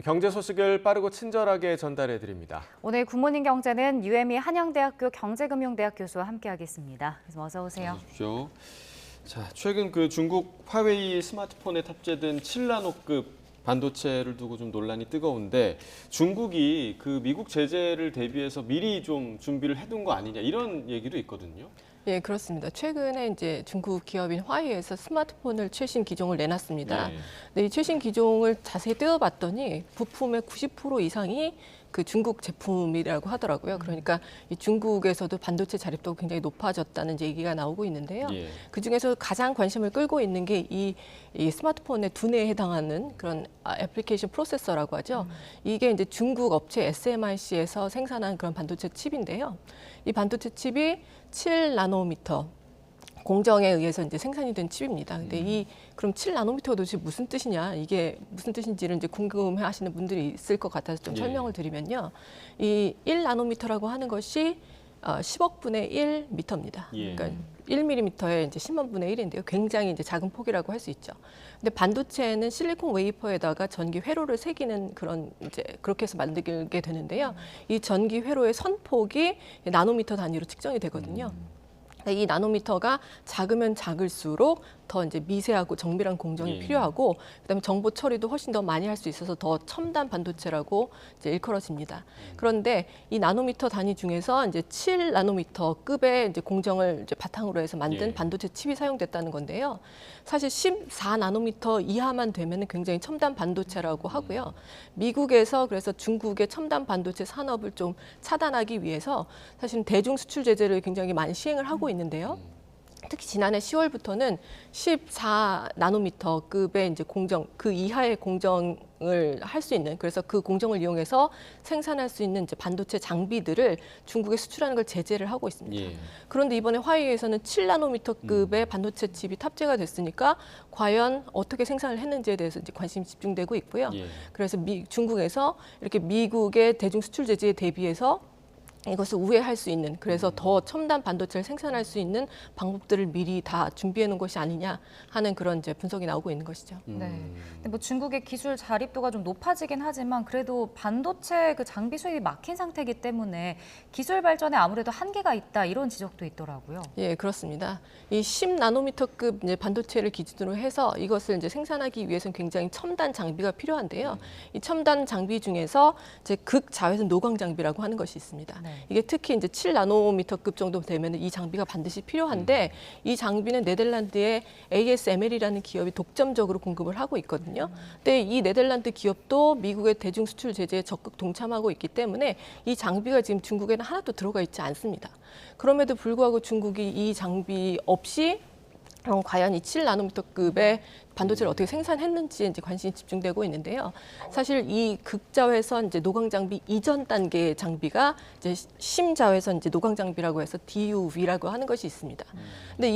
경제 소식을 빠르고 친절하게 전달해 드립니다. 오늘 굿모닝 경제는 UME 한양대학교 경제금융대학 교수와 함께하겠습니다. 그래서 어서 오세요. 안녕하십시오. 자, 최근 그 중국 화웨이 스마트폰에 탑재된 7나노급 반도체를 두고 좀 논란이 뜨거운데 중국이 그 미국 제재를 대비해서 미리 좀 준비를 해둔 거 아니냐 이런 얘기도 있거든요. 예, 그렇습니다. 최근에 이제 중국 기업인 화웨이에서 스마트폰을 최신 기종을 내놨습니다. 네. 근데 이 최신 기종을 자세히 떼어봤더니 부품의 90% 이상이 그 중국 제품이라고 하더라고요. 그러니까 이 중국에서도 반도체 자립도가 굉장히 높아졌다는 얘기가 나오고 있는데요. 예. 그중에서 가장 관심을 끌고 있는 게 이 스마트폰의 두뇌에 해당하는 그런 애플리케이션 프로세서라고 하죠. 이게 이제 중국 업체 SMIC에서 생산한 그런 반도체 칩인데요. 이 반도체 칩이 7나노미터 공정에 의해서 이제 생산이 된 칩입니다. 근데 그럼 7나노미터가 도대체 무슨 뜻이냐, 이게 무슨 뜻인지를 이제 궁금해하시는 분들이 있을 것 같아서 좀 설명을 드리면요. 이 1나노미터라고 하는 것이 10억 분의 1미터입니다. 그러니까 1mm에 이제 10만 분의 1인데요. 굉장히 이제 작은 폭이라고 할 수 있죠. 근데 반도체는 실리콘 웨이퍼에다가 전기 회로를 새기는 그런 이제 그렇게 해서 만들게 되는데요. 이 전기 회로의 선폭이 나노미터 단위로 측정이 되거든요. 이 나노미터가 작으면 작을수록 더 이제 미세하고 정밀한 공정이 예. 필요하고 그다음에 정보 처리도 훨씬 더 많이 할 수 있어서 더 첨단 반도체라고 이제 일컬어집니다. 그런데 이 나노미터 단위 중에서 이제 7나노미터급의 이제 공정을 이제 바탕으로 해서 만든 예. 반도체 칩이 사용됐다는 건데요. 사실 14나노미터 이하만 되면 굉장히 첨단 반도체라고 하고요. 미국에서 그래서 중국의 첨단 반도체 산업을 좀 차단하기 위해서 사실은 대중 수출 제재를 굉장히 많이 시행을 하고 있는데요. 특히 지난해 10월부터는 14나노미터급의 이제 공정, 그 이하의 공정을 할 수 있는, 그래서 그 공정을 이용해서 생산할 수 있는 이제 반도체 장비들을 중국에 수출하는 걸 제재를 하고 있습니다. 예. 그런데 이번에 화웨이에서는 7나노미터급의 반도체 칩이 탑재가 됐으니까 과연 어떻게 생산을 했는지에 대해서 이제 관심이 집중되고 있고요. 예. 그래서 중국에서 이렇게 미국의 대중 수출 제재에 대비해서 이것을 우회할 수 있는, 그래서 더 첨단 반도체를 생산할 수 있는 방법들을 미리 다 준비해 놓은 것이 아니냐 하는 그런 이제 분석이 나오고 있는 것이죠. 네. 근데 뭐 중국의 기술 자립도가 좀 높아지긴 하지만 그래도 반도체 그 장비 수입이 막힌 상태이기 때문에 기술 발전에 아무래도 한계가 있다 이런 지적도 있더라고요. 예, 그렇습니다. 이 10나노미터급 이제 반도체를 기준으로 해서 이것을 이제 생산하기 위해서는 굉장히 첨단 장비가 필요한데요. 이 첨단 장비 중에서 이제 극자외선 노광 장비라고 하는 것이 있습니다. 네. 이게 특히 이제 7나노미터급 정도 되면 이 장비가 반드시 필요한데 이 장비는 네덜란드의 ASML이라는 기업이 독점적으로 공급을 하고 있거든요. 근데 이 네덜란드 기업도 미국의 대중 수출 제재에 적극 동참하고 있기 때문에 이 장비가 지금 중국에는 하나도 들어가 있지 않습니다. 그럼에도 불구하고 중국이 이 장비 없이 과연 이 7나노미터급의 반도체를 어떻게 생산했는지 이제 관심이 집중되고 있는데요. 사실 이 극자외선 이제 노광 장비 이전 단계의 장비가 이제 심자외선 이제 노광 장비라고 해서 DUV라고 하는 것이 있습니다. 근데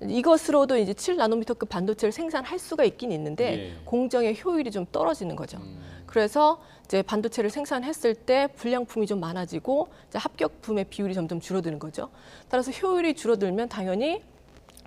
이것으로도 이제 7나노미터급 반도체를 생산할 수가 있긴 있는데 예. 공정의 효율이 좀 떨어지는 거죠. 그래서 이제 반도체를 생산했을 때 불량품이 좀 많아지고 이제 합격품의 비율이 점점 줄어드는 거죠. 따라서 효율이 줄어들면 당연히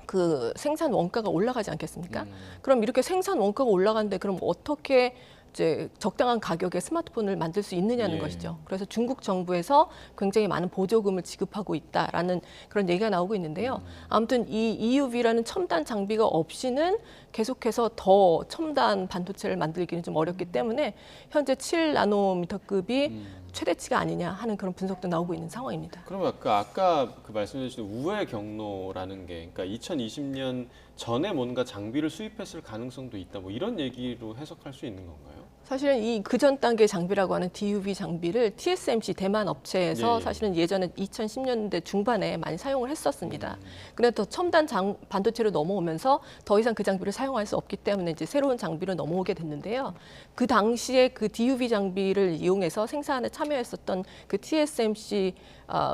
그 생산 원가가 올라가지 않겠습니까? 그럼 이렇게 생산 원가가 올라가는데 그럼 어떻게 이제 적당한 가격에 스마트폰을 만들 수 있느냐는 예. 것이죠. 그래서 중국 정부에서 굉장히 많은 보조금을 지급하고 있다라는 그런 얘기가 나오고 있는데요. 아무튼 이 EUV라는 첨단 장비가 없이는 계속해서 더 첨단 반도체를 만들기는 좀 어렵기 때문에 현재 7나노미터급이 최대치가 아니냐 하는 그런 분석도 나오고 있는 상황입니다. 그러면 아까 그 말씀해 주신 우회 경로라는 게, 그러니까 2020년 전에 뭔가 장비를 수입했을 가능성도 있다, 뭐 이런 얘기로 해석할 수 있는 건가요? 사실은 이 그전 단계 장비라고 하는 DUV 장비를 TSMC 대만 업체에서 예. 사실은 예전에 2010년대 중반에 많이 사용을 했었습니다. 그런데 더 첨단 반도체로 넘어오면서 더 이상 그 장비를 사용할 수 없기 때문에 이제 새로운 장비로 넘어오게 됐는데요. 그 당시에 그 DUV 장비를 이용해서 생산에 참여했었던 그 TSMC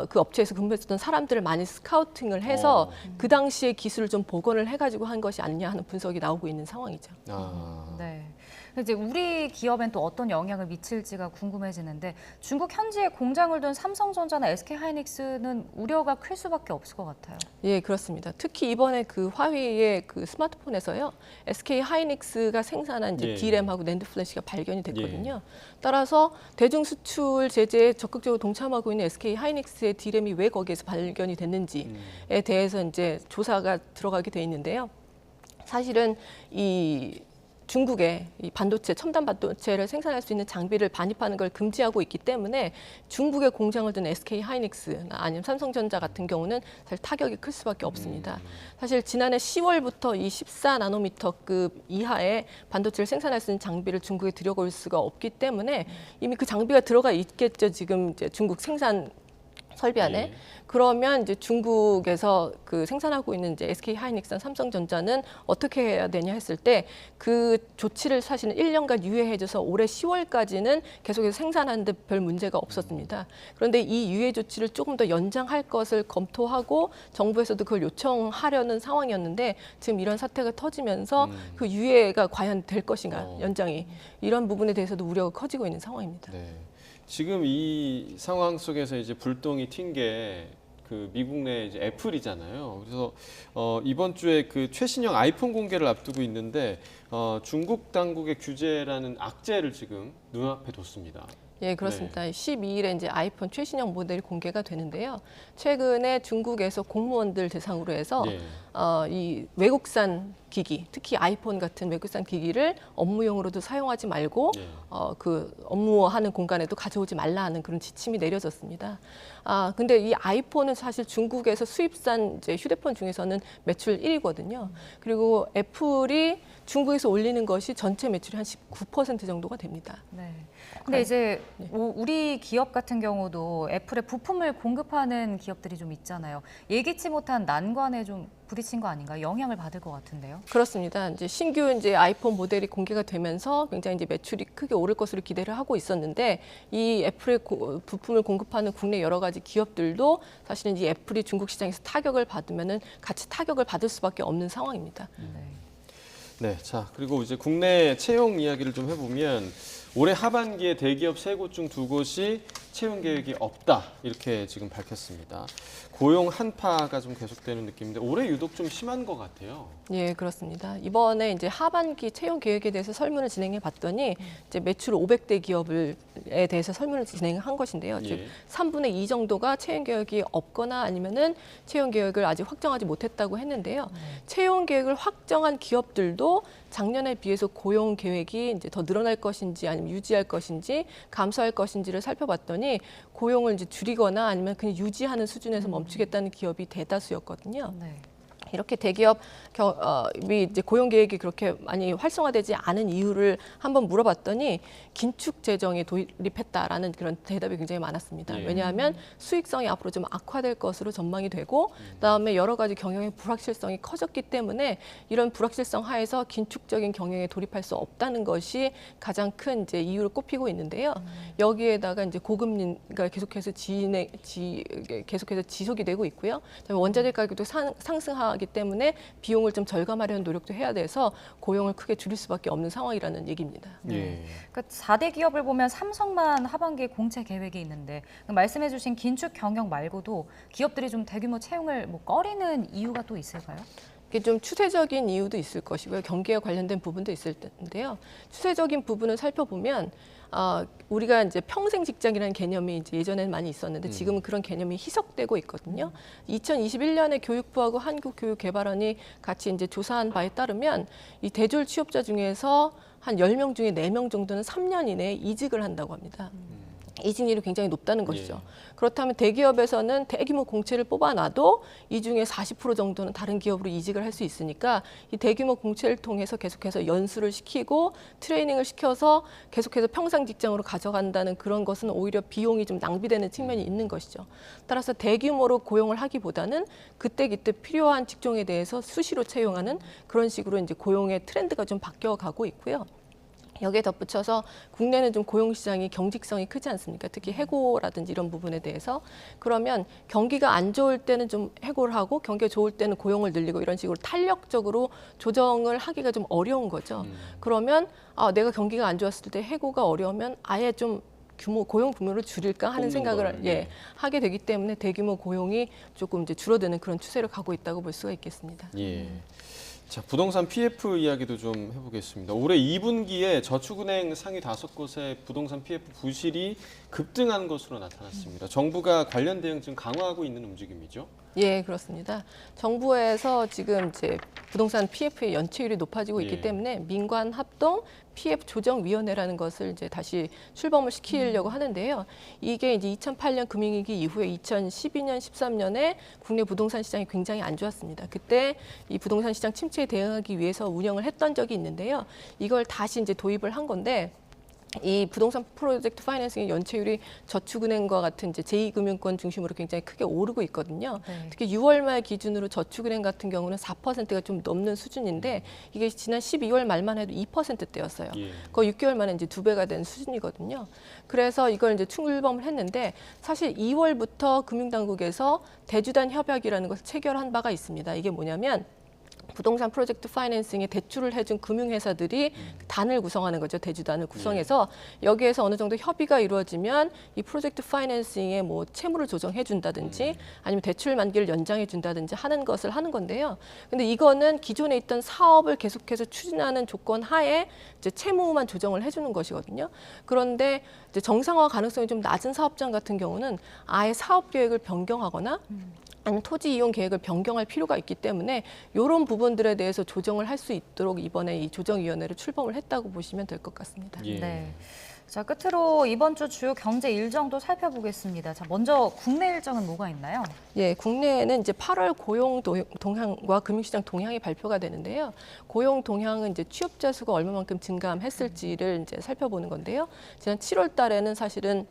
그 업체에서 근무했었던 사람들을 많이 스카우팅을 해서 그 당시에 기술을 좀 복원을 해가지고 한 것이 아니냐 하는 분석이 나오고 있는 상황이죠. 네. 이제 우리 기업엔 또 어떤 영향을 미칠지가 궁금해지는데 중국 현지에 공장을 둔 삼성전자나 SK하이닉스는 우려가 클 수밖에 없을 것 같아요. 예, 그렇습니다. 특히 이번에 그 화웨이의 그 스마트폰에서요, SK하이닉스가 생산한 이제 예. D램하고 낸드 플래시가 발견이 됐거든요. 따라서 대중 수출 제재에 적극적으로 동참하고 있는 SK하이닉스의 D램이 왜 거기에서 발견이 됐는지에 대해서 이제 조사가 들어가게 돼 있는데요. 사실은 이 중국의 이 반도체, 첨단 반도체를 생산할 수 있는 장비를 반입하는 걸 금지하고 있기 때문에 중국의 공장을 둔 SK하이닉스나 아니면 삼성전자 같은 경우는 사실 타격이 클 수밖에 없습니다. 사실 지난해 10월부터 이 14나노미터급 이하의 반도체를 생산할 수 있는 장비를 중국에 들여올 수가 없기 때문에 이미 그 장비가 들어가 있겠죠. 지금 이제 중국 생산 설비 안에. 예. 그러면 이제 중국에서 그 생산하고 있는 이제 SK하이닉스나 삼성전자는 어떻게 해야 되냐 했을 때 그 조치를 사실은 1년간 유예해줘서 올해 10월까지는 계속해서 생산하는데 별 문제가 없었습니다. 그런데 이 유예 조치를 조금 더 연장할 것을 검토하고 정부에서도 그걸 요청하려는 상황이었는데 지금 이런 사태가 터지면서 그 유예가 과연 될 것인가, 연장이. 이런 부분에 대해서도 우려가 커지고 있는 상황입니다. 네. 지금 이 상황 속에서 이제 불똥이 튄 게 그 미국 내 이제 애플이잖아요. 그래서 이번 주에 그 최신형 아이폰 공개를 앞두고 있는데 중국 당국의 규제라는 악재를 지금 눈앞에 뒀습니다. 예, 그렇습니다. 12일에 이제 아이폰 최신형 모델이 공개가 되는데요. 최근에 중국에서 공무원들 대상으로 해서 이 외국산 기기, 특히 아이폰 같은 외국산 기기를 업무용으로도 사용하지 말고 그 업무하는 공간에도 가져오지 말라 하는 그런 지침이 내려졌습니다. 근데 이 아이폰은 사실 중국에서 수입산 이제 휴대폰 중에서는 매출 1위거든요. 그리고 애플이 중국에서 올리는 것이 전체 매출이 한 19% 정도가 됩니다. 네. 근데 이제 우리 기업 같은 경우도 애플에 부품을 공급하는 기업들이 좀 있잖아요. 예기치 못한 난관에 좀 부딪힌 거 아닌가요? 영향을 받을 것 같은데요. 그렇습니다. 이제 신규 이제 아이폰 모델이 공개가 되면서 굉장히 이제 매출이 크게 오를 것으로 기대를 하고 있었는데 이 애플의 부품을 공급하는 국내 여러 가지 기업들도 사실은 이 애플이 중국 시장에서 타격을 받으면은 같이 타격을 받을 수밖에 없는 상황입니다. 네, 자 그리고 이제 국내 채용 이야기를 좀 해보면 올해 하반기에 대기업 3곳 중 2곳이 채용 계획이 없다 이렇게 지금 밝혔습니다. 고용 한파가 좀 계속되는 느낌인데 올해 유독 좀 심한 것 같아요. 예, 그렇습니다. 이번에 이제 하반기 채용 계획에 대해서 설문을 진행해 봤더니 이제 매출 500대 기업에 대해서 설문을 진행한 것인데요. 즉 3분의 2 정도가 채용 계획이 없거나 아니면은 채용 계획을 아직 확정하지 못했다고 했는데요. 채용 계획을 확정한 기업들도 작년에 비해서 고용 계획이 이제 더 늘어날 것인지 아니면 유지할 것인지 감소할 것인지를 살펴봤더니 고용을 이제 줄이거나 아니면 그냥 유지하는 수준에서 멈추겠다는 기업이 대다수였거든요. 이렇게 대기업이 이제 고용 계획이 그렇게 많이 활성화되지 않은 이유를 한번 물어봤더니 긴축 재정에 돌입했다라는 그런 대답이 굉장히 많았습니다. 왜냐하면 수익성이 앞으로 좀 악화될 것으로 전망이 되고 그다음에 여러 가지 경영의 불확실성이 커졌기 때문에 이런 불확실성 하에서 긴축적인 경영에 돌입할 수 없다는 것이 가장 큰 이제 이유를 꼽히고 있는데요. 여기에다가 이제 고금리가 계속해서 지속이 되고 있고요. 그다음에 원자재 가격도 상승하기 때문에 비용을 좀 절감하려는 노력도 해야 돼서 고용을 크게 줄일 수밖에 없는 상황이라는 얘기입니다. 그러니까 4대 기업을 보면 삼성만 하반기에 공채 계획이 있는데 말씀해 주신 긴축 경영 말고도 기업들이 좀 대규모 채용을 꺼리는 이유가 또 있을까요? 이게 좀 추세적인 이유도 있을 것이고요. 경기에 관련된 부분도 있을 텐데요. 추세적인 부분을 살펴보면 우리가 이제 평생 직장이라는 개념이 이제 예전에는 많이 있었는데 지금은 그런 개념이 희석되고 있거든요. 2021년에 교육부하고 한국교육개발원이 같이 이제 조사한 바에 따르면 이 대졸 취업자 중에서 한 10명 중에 4명 정도는 3년 이내에 이직을 한다고 합니다. 이직률이 굉장히 높다는 것이죠. 그렇다면 대기업에서는 대규모 공채를 뽑아놔도 이 중에 40% 정도는 다른 기업으로 이직을 할 수 있으니까 이 대규모 공채를 통해서 계속해서 연수를 시키고 트레이닝을 시켜서 계속해서 평상 직장으로 가져간다는 그런 것은 오히려 비용이 좀 낭비되는 측면이 있는 것이죠. 따라서 대규모로 고용을 하기보다는 그때그때 필요한 직종에 대해서 수시로 채용하는 그런 식으로 이제 고용의 트렌드가 좀 바뀌어가고 있고요. 여기에 덧붙여서 국내는 좀 고용시장이 경직성이 크지 않습니까? 특히 해고라든지 이런 부분에 대해서. 그러면 경기가 안 좋을 때는 좀 해고를 하고 경기가 좋을 때는 고용을 늘리고 이런 식으로 탄력적으로 조정을 하기가 좀 어려운 거죠. 그러면 내가 경기가 안 좋았을 때 해고가 어려우면 아예 좀 고용 규모를 줄일까 하는 생각을 하게 되기 때문에 대규모 고용이 조금 이제 줄어드는 그런 추세를 가고 있다고 볼 수가 있겠습니다. 자, 부동산 PF 이야기도 좀 해보겠습니다. 올해 2분기에 저축은행 상위 5곳의 부동산 PF 부실이 급등한 것으로 나타났습니다. 정부가 관련 대응 지금 강화하고 있는 움직임이죠? 예, 그렇습니다. 정부에서 지금 이제 부동산 PF의 연체율이 높아지고 있기 때문에 민관 합동 PF 조정위원회라는 것을 이제 다시 출범을 시키려고 하는데요. 이게 이제 2008년 금융위기 이후에 2012년, 13년에 국내 부동산 시장이 굉장히 안 좋았습니다. 그때 이 부동산 시장 침체에 대응하기 위해서 운영을 했던 적이 있는데요. 이걸 다시 이제 도입을 한 건데 이 부동산 프로젝트 파이낸싱의 연체율이 저축은행과 같은 이제 제2금융권 중심으로 굉장히 크게 오르고 있거든요. 특히 6월 말 기준으로 저축은행 같은 경우는 4%가 좀 넘는 수준인데 이게 지난 12월 말만 해도 2%대였어요. 거의 6개월 만에 이제 2배가 된 수준이거든요. 그래서 이걸 이제 출범을 했는데 사실 2월부터 금융당국에서 대주단 협약이라는 것을 체결한 바가 있습니다. 이게 뭐냐면 부동산 프로젝트 파이낸싱에 대출을 해준 금융회사들이 단을 구성하는 거죠. 대주단을 구성해서 여기에서 어느 정도 협의가 이루어지면 이 프로젝트 파이낸싱에 뭐 채무를 조정해 준다든지 아니면 대출 만기를 연장해 준다든지 하는 것을 하는 건데요. 근데 이거는 기존에 있던 사업을 계속해서 추진하는 조건 하에 이제 채무만 조정을 해주는 것이거든요. 그런데 이제 정상화 가능성이 좀 낮은 사업장 같은 경우는 아예 사업 계획을 변경하거나 아니면 토지 이용 계획을 변경할 필요가 있기 때문에 이런 부분들에 대해서 조정을 할 수 있도록 이번에 이 조정위원회를 출범을 했다고 보시면 될 것 같습니다. 예. 네. 자, 끝으로 이번 주 주요 경제 일정도 살펴보겠습니다. 자, 먼저 국내 일정은 뭐가 있나요? 예, 국내에는 이제 8월 고용 동향과 금융시장 동향이 발표가 되는데요. 고용 동향은 이제 취업자 수가 얼마만큼 증감했을지를 이제 살펴보는 건데요. 지난 7월 달에는 사실은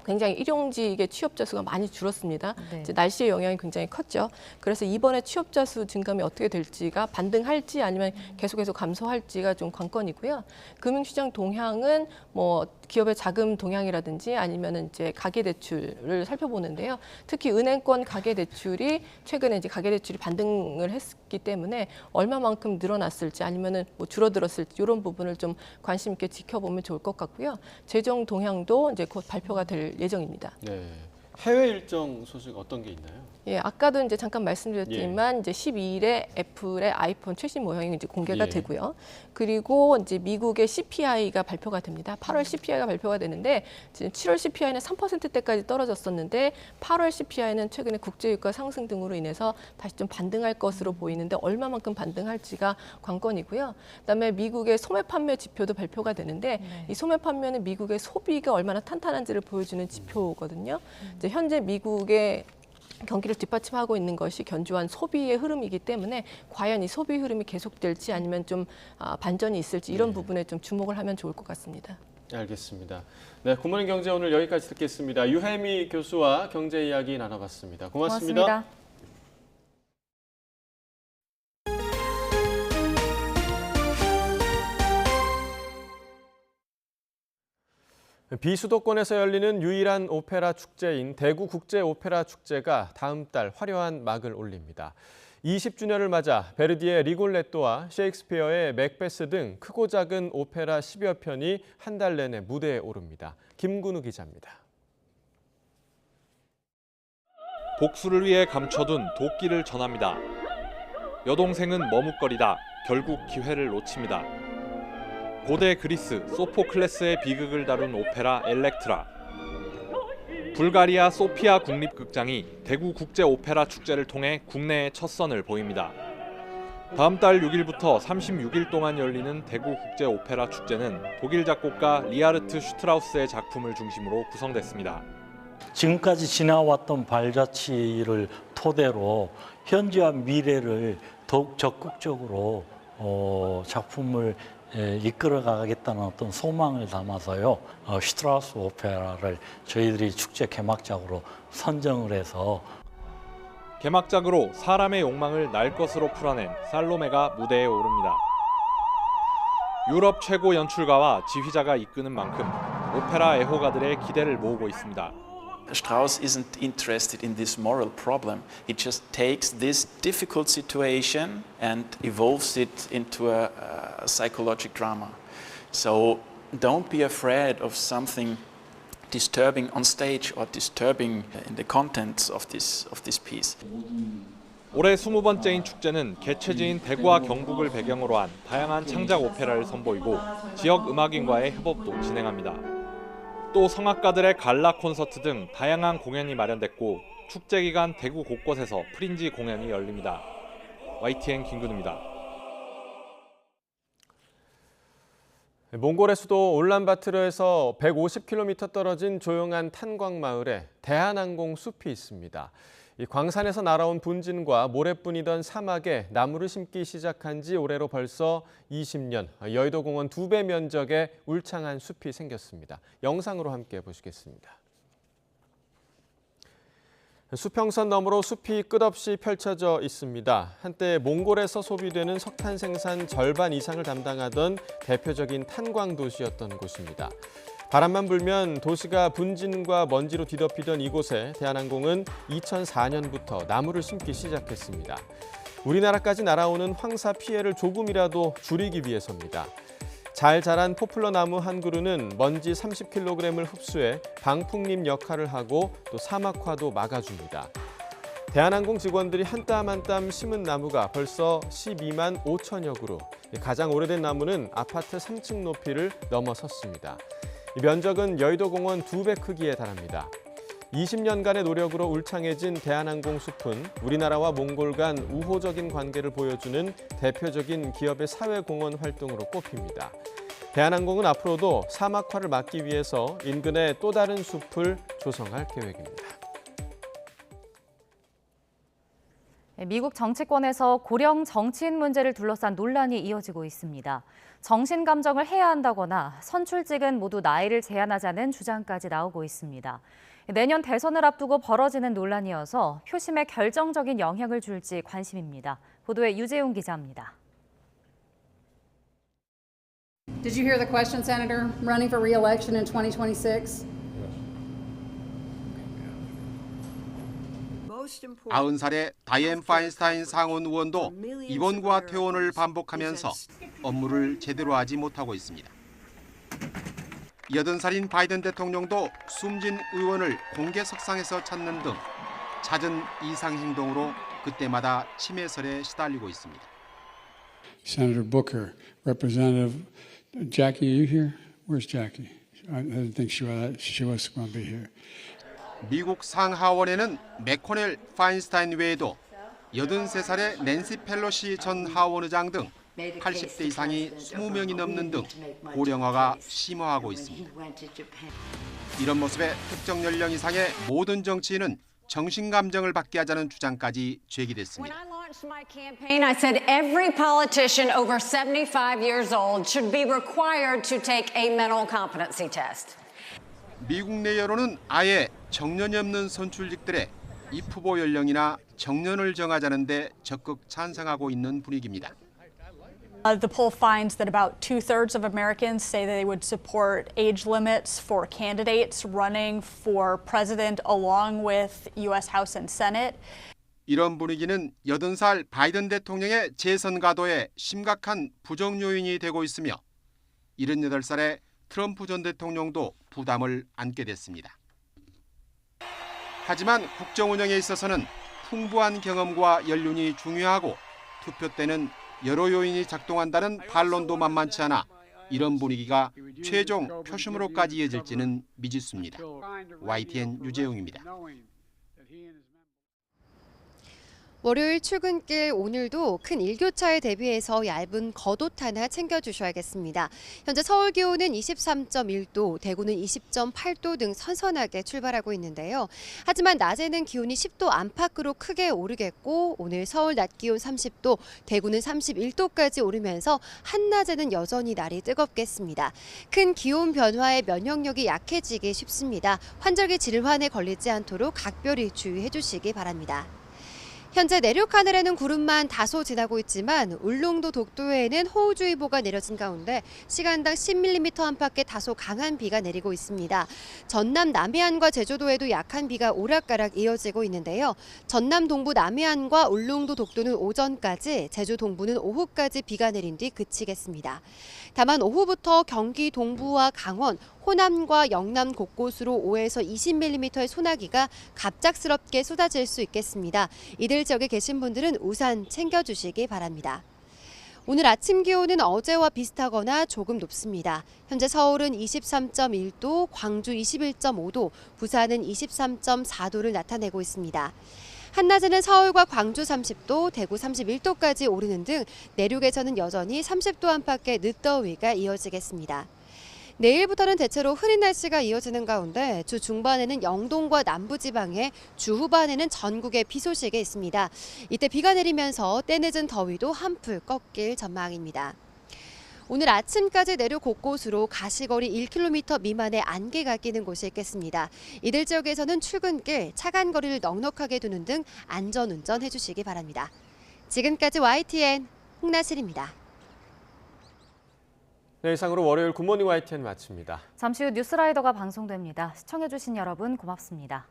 굉장히 일용직의 취업자 수가 많이 줄었습니다. 네. 이제 날씨의 영향이 굉장히 컸죠. 그래서 이번에 취업자 수 증감이 어떻게 될지가 반등할지 아니면 계속해서 감소할지가 좀 관건이고요. 금융시장 동향은 뭐 기업의 자금 동향이라든지 아니면은 이제 가계대출을 살펴보는데요. 특히 은행권 가계대출이 최근에 이제 가계대출이 반등을 했기 때문에 얼마만큼 늘어났을지 아니면은 뭐 줄어들었을지 이런 부분을 좀 관심 있게 지켜보면 좋을 것 같고요. 재정 동향도 이제 곧 발표가 될 예정입니다. 네. 해외 일정 소식 어떤 게 있나요? 예, 아까도 이제 잠깐 말씀드렸지만 이제 12일에 애플의 아이폰 최신 모형이 이제 공개가 되고요. 그리고 이제 미국의 CPI가 발표가 됩니다. 8월 CPI가 발표가 되는데 지금 7월 CPI는 3%대까지 떨어졌었는데 8월 CPI는 최근에 국제유가 상승 등으로 인해서 다시 좀 반등할 것으로 보이는데 얼마만큼 반등할지가 관건이고요. 그다음에 미국의 소매 판매 지표도 발표가 되는데 이 소매 판매는 미국의 소비가 얼마나 탄탄한지를 보여주는 지표거든요. 이제 현재 미국의 경기를 뒷받침하고 있는 것이 견조한 소비의 흐름이기 때문에 과연 이 소비 흐름이 계속될지 아니면 좀 반전이 있을지 이런 부분에 좀 주목을 하면 좋을 것 같습니다. 알겠습니다. 네, 굿모닝 경제 오늘 여기까지 듣겠습니다. 유혜미 교수와 경제 이야기 나눠봤습니다. 고맙습니다. 비수도권에서 열리는 유일한 오페라 축제인 대구 국제 오페라 축제가 다음 달 화려한 막을 올립니다. 20주년을 맞아 베르디의 리골레토와 셰익스피어의 맥베스 등 크고 작은 오페라 10여 편이 한 달 내내 무대에 오릅니다. 김근우 기자입니다. 복수를 위해 감춰둔 도끼를 전합니다. 여동생은 머뭇거리다 결국 기회를 놓칩니다. 고대 그리스 소포클레스의 비극을 다룬 오페라 엘렉트라. 불가리아 소피아 국립극장이 대구 국제 오페라 축제를 통해 국내에 첫 선을 보입니다. 다음 달 6일부터 36일 동안 열리는 대구 국제 오페라 축제는 독일 작곡가 리하르트 슈트라우스의 작품을 중심으로 구성됐습니다. 지금까지 지나왔던 발자취를 토대로 현재와 미래를 더욱 적극적으로 작품을 이끌어가겠다는 어떤 소망을 담아서요. 슈트라우스 오페라를 저희들이 축제 개막작으로 선정을 해서 개막작으로 사람의 욕망을 날 것으로 풀어낸 살로메가 무대에 오릅니다. 유럽 최고 연출가와 지휘자가 이끄는 만큼 오페라 애호가들의 기대를 모으고 있습니다. Strauss isn't interested in this moral problem. He just takes this difficult situation and evolves it into a psychological drama. So don't be afraid of something disturbing on stage or disturbing in the contents of this piece. 올해 20번째인 축제는 개최지인 대구와 경북을 배경으로 한 다양한 창작 오페라를 선보이고 지역 음악인과의 협업도 진행합니다. 또 성악가들의 갈라 콘서트 등 다양한 공연이 마련됐고 축제 기간 대구 곳곳에서 프린지 공연이 열립니다. YTN 김근우입니다. 몽골의 수도 울란바토르에서 150km 떨어진 조용한 탄광 마을에 대한항공 숲이 있습니다. 이 광산에서 날아온 분진과 모래뿐이던 사막에 나무를 심기 시작한 지 올해로 벌써 20년, 여의도공원 2배 면적의 울창한 숲이 생겼습니다. 영상으로 함께 보시겠습니다. 수평선 너머로 숲이 끝없이 펼쳐져 있습니다. 한때 몽골에서 소비되는 석탄 생산 절반 이상을 담당하던 대표적인 탄광 도시였던 곳입니다. 바람만 불면 도시가 분진과 먼지로 뒤덮이던 이곳에 대한항공은 2004년부터 나무를 심기 시작했습니다. 우리나라까지 날아오는 황사 피해를 조금이라도 줄이기 위해서입니다. 잘 자란 포플러 나무 한 그루는 먼지 30kg을 흡수해 방풍림 역할을 하고 또 사막화도 막아줍니다. 대한항공 직원들이 한 땀 한 땀 심은 나무가 벌써 12만 5천여 그루. 가장 오래된 나무는 아파트 3층 높이를 넘어섰습니다. 면적은 여의도 공원 2배 크기에 달합니다. 20년간의 노력으로 울창해진 대한항공 숲은 우리나라와 몽골 간 우호적인 관계를 보여주는 대표적인 기업의 사회공헌 활동으로 꼽힙니다. 대한항공은 앞으로도 사막화를 막기 위해서 인근에 또 다른 숲을 조성할 계획입니다. 미국 정치권에서 고령 정치인 문제를 둘러싼 논란이 이어지고 있습니다. 정신 감정을 해야 한다거나 선출직은 모두 나이를 제한하자는 주장까지 나오고 있습니다. 내년 대선을 앞두고 벌어지는 논란이어서 표심에 결정적인 영향을 줄지 관심입니다. 보도에 유재용 기자입니다. Did you hear the question, Senator? Running for re-election in 2026? 90살의 다이앤 파인스타인 상원 의원도 입원과 퇴원을 반복하면서 업무를 제대로 하지 못하고 있습니다. 80살인 바이든 대통령도 숨진 의원을 공개석상에서 찾는 등 잦은 이상 행동으로 그때마다 치매설에 시달리고 있습니다. Senator Booker, Representative Jackie, are you here? Where's Jackie? I didn't think she was going to be here. 미국 상하원에는 맥코넬 파인스타인 외에도 83살의 낸시 펠로시 전 하원의장 등 80대 이상이 20명이 넘는 등 고령화가 심화하고 있습니다. 이런 모습에 특정 연령 이상의 모든 정치인은 정신감정을 받게 하자는 주장까지 제기됐습니다. I said every politician over 75 years old should be required to take a mental competency test. 미국 내 여론은 아예 정년이 없는 선출직들의 입후보 연령이나 정년을 정하자는 데 적극 찬성하고 있는 분위기입니다. The poll finds that about 2/3 of Americans say they would support age limits for candidates running for president along with U.S. House and Senate. 이런 분위기는 80살 바이든 대통령의 재선 가도에 심각한 부정 요인이 되고 있으며 78살의 트럼프 전 대통령도 부담을 안게 됐습니다. 하지만 국정 운영에 있어서는 풍부한 경험과 연륜이 중요하고 투표 때는 여러 요인이 작동한다는 반론도 만만치 않아 이런 분위기가 최종 표심으로까지 이어질지는 미지수입니다. YTN 유재용입니다. 월요일 출근길 오늘도 큰 일교차에 대비해서 얇은 겉옷 하나 챙겨주셔야겠습니다. 현재 서울 기온은 23.1도, 대구는 20.8도 등 선선하게 출발하고 있는데요. 하지만 낮에는 기온이 10도 안팎으로 크게 오르겠고 오늘 서울 낮 기온 30도, 대구는 31도까지 오르면서 한낮에는 여전히 날이 뜨겁겠습니다. 큰 기온 변화에 면역력이 약해지기 쉽습니다. 환절기 질환에 걸리지 않도록 각별히 주의해 주시기 바랍니다. 현재 내륙 하늘에는 구름만 다소 지나고 있지만 울릉도 독도에는 호우주의보가 내려진 가운데 시간당 10mm 안팎의 다소 강한 비가 내리고 있습니다. 전남 남해안과 제주도에도 약한 비가 오락가락 이어지고 있는데요. 전남 동부 남해안과 울릉도 독도는 오전까지, 제주 동부는 오후까지 비가 내린 뒤 그치겠습니다. 다만 오후부터 경기 동부와 강원, 호남과 영남 곳곳으로 5에서 20mm의 소나기가 갑작스럽게 쏟아질 수 있겠습니다. 이들 지역에 계신 분들은 우산 챙겨주시기 바랍니다. 오늘 아침 기온은 어제와 비슷하거나 조금 높습니다. 현재 서울은 23.1도, 광주 21.5도, 부산은 23.4도를 나타내고 있습니다. 한낮에는 서울과 광주 30도, 대구 31도까지 오르는 등 내륙에서는 여전히 30도 안팎의 늦더위가 이어지겠습니다. 내일부터는 대체로 흐린 날씨가 이어지는 가운데 주 중반에는 영동과 남부지방에, 주 후반에는 전국에 비 소식이 있습니다. 이때 비가 내리면서 때늦은 더위도 한풀 꺾일 전망입니다. 오늘 아침까지 내륙 곳곳으로 가시거리 1km 미만의 안개가 끼는 곳이 있겠습니다. 이들 지역에서는 출근길, 차간 거리를 넉넉하게 두는 등 안전운전 해주시기 바랍니다. 지금까지 YTN 홍나슬입니다. 네, 이상으로 월요일 굿모닝 YTN 마칩니다. 잠시 후 뉴스라이더가 방송됩니다. 시청해주신 여러분 고맙습니다.